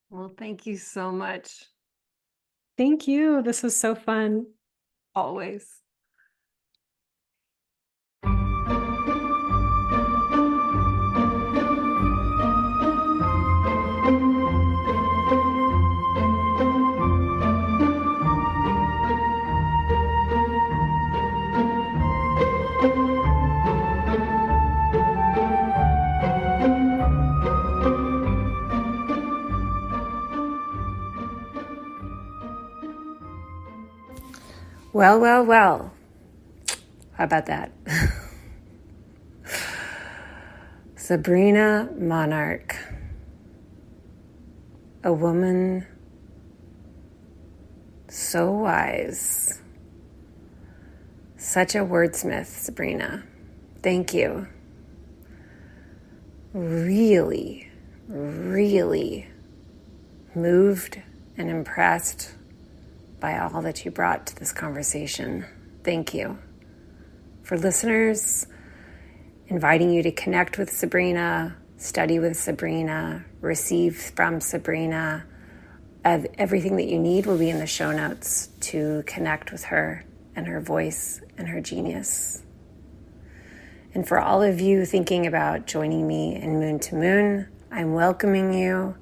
C: Well, thank you so much.
B: Thank you. This was so fun.
C: Always.
A: Well, well, well. How about that? Sabrina Monarch, a woman so wise, such a wordsmith, Sabrina. Thank you. Really, really moved and impressed by all that you brought to this conversation. Thank you. For listeners, inviting you to connect with Sabrina, study with Sabrina, receive from Sabrina. Everything that you need will be in the show notes to connect with her and her voice and her genius. And for all of you thinking about joining me in Moon to Moon, I'm welcoming you.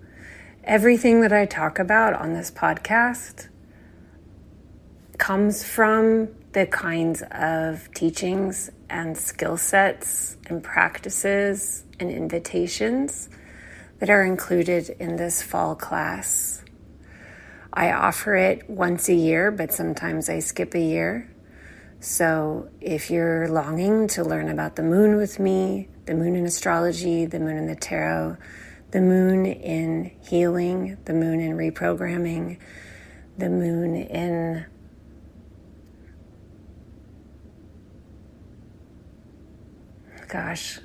A: Everything that I talk about on this podcast comes from the kinds of teachings and skill sets and practices and invitations that are included in this fall class. I offer it once a year, but sometimes I skip a year. So if you're longing to learn about the moon with me, the moon in astrology, the moon in the tarot, the moon in healing, the moon in reprogramming, the moon in gosh,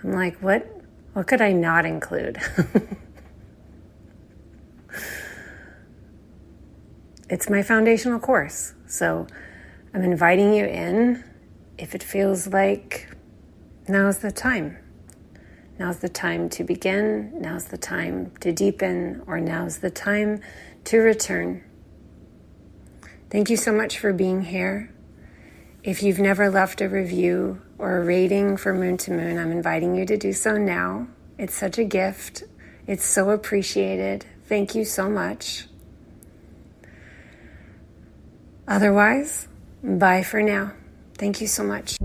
A: I'm like, what could I not include? It's my foundational course. So I'm inviting you in if it feels like now's the time. Now's the time to begin. Now's the time to deepen, or now's the time to return. Thank you so much for being here. If you've never left a review or a rating for Moon to Moon, I'm inviting you to do so now. It's such a gift. It's so appreciated. Thank you so much. Otherwise, bye for now. Thank you so much.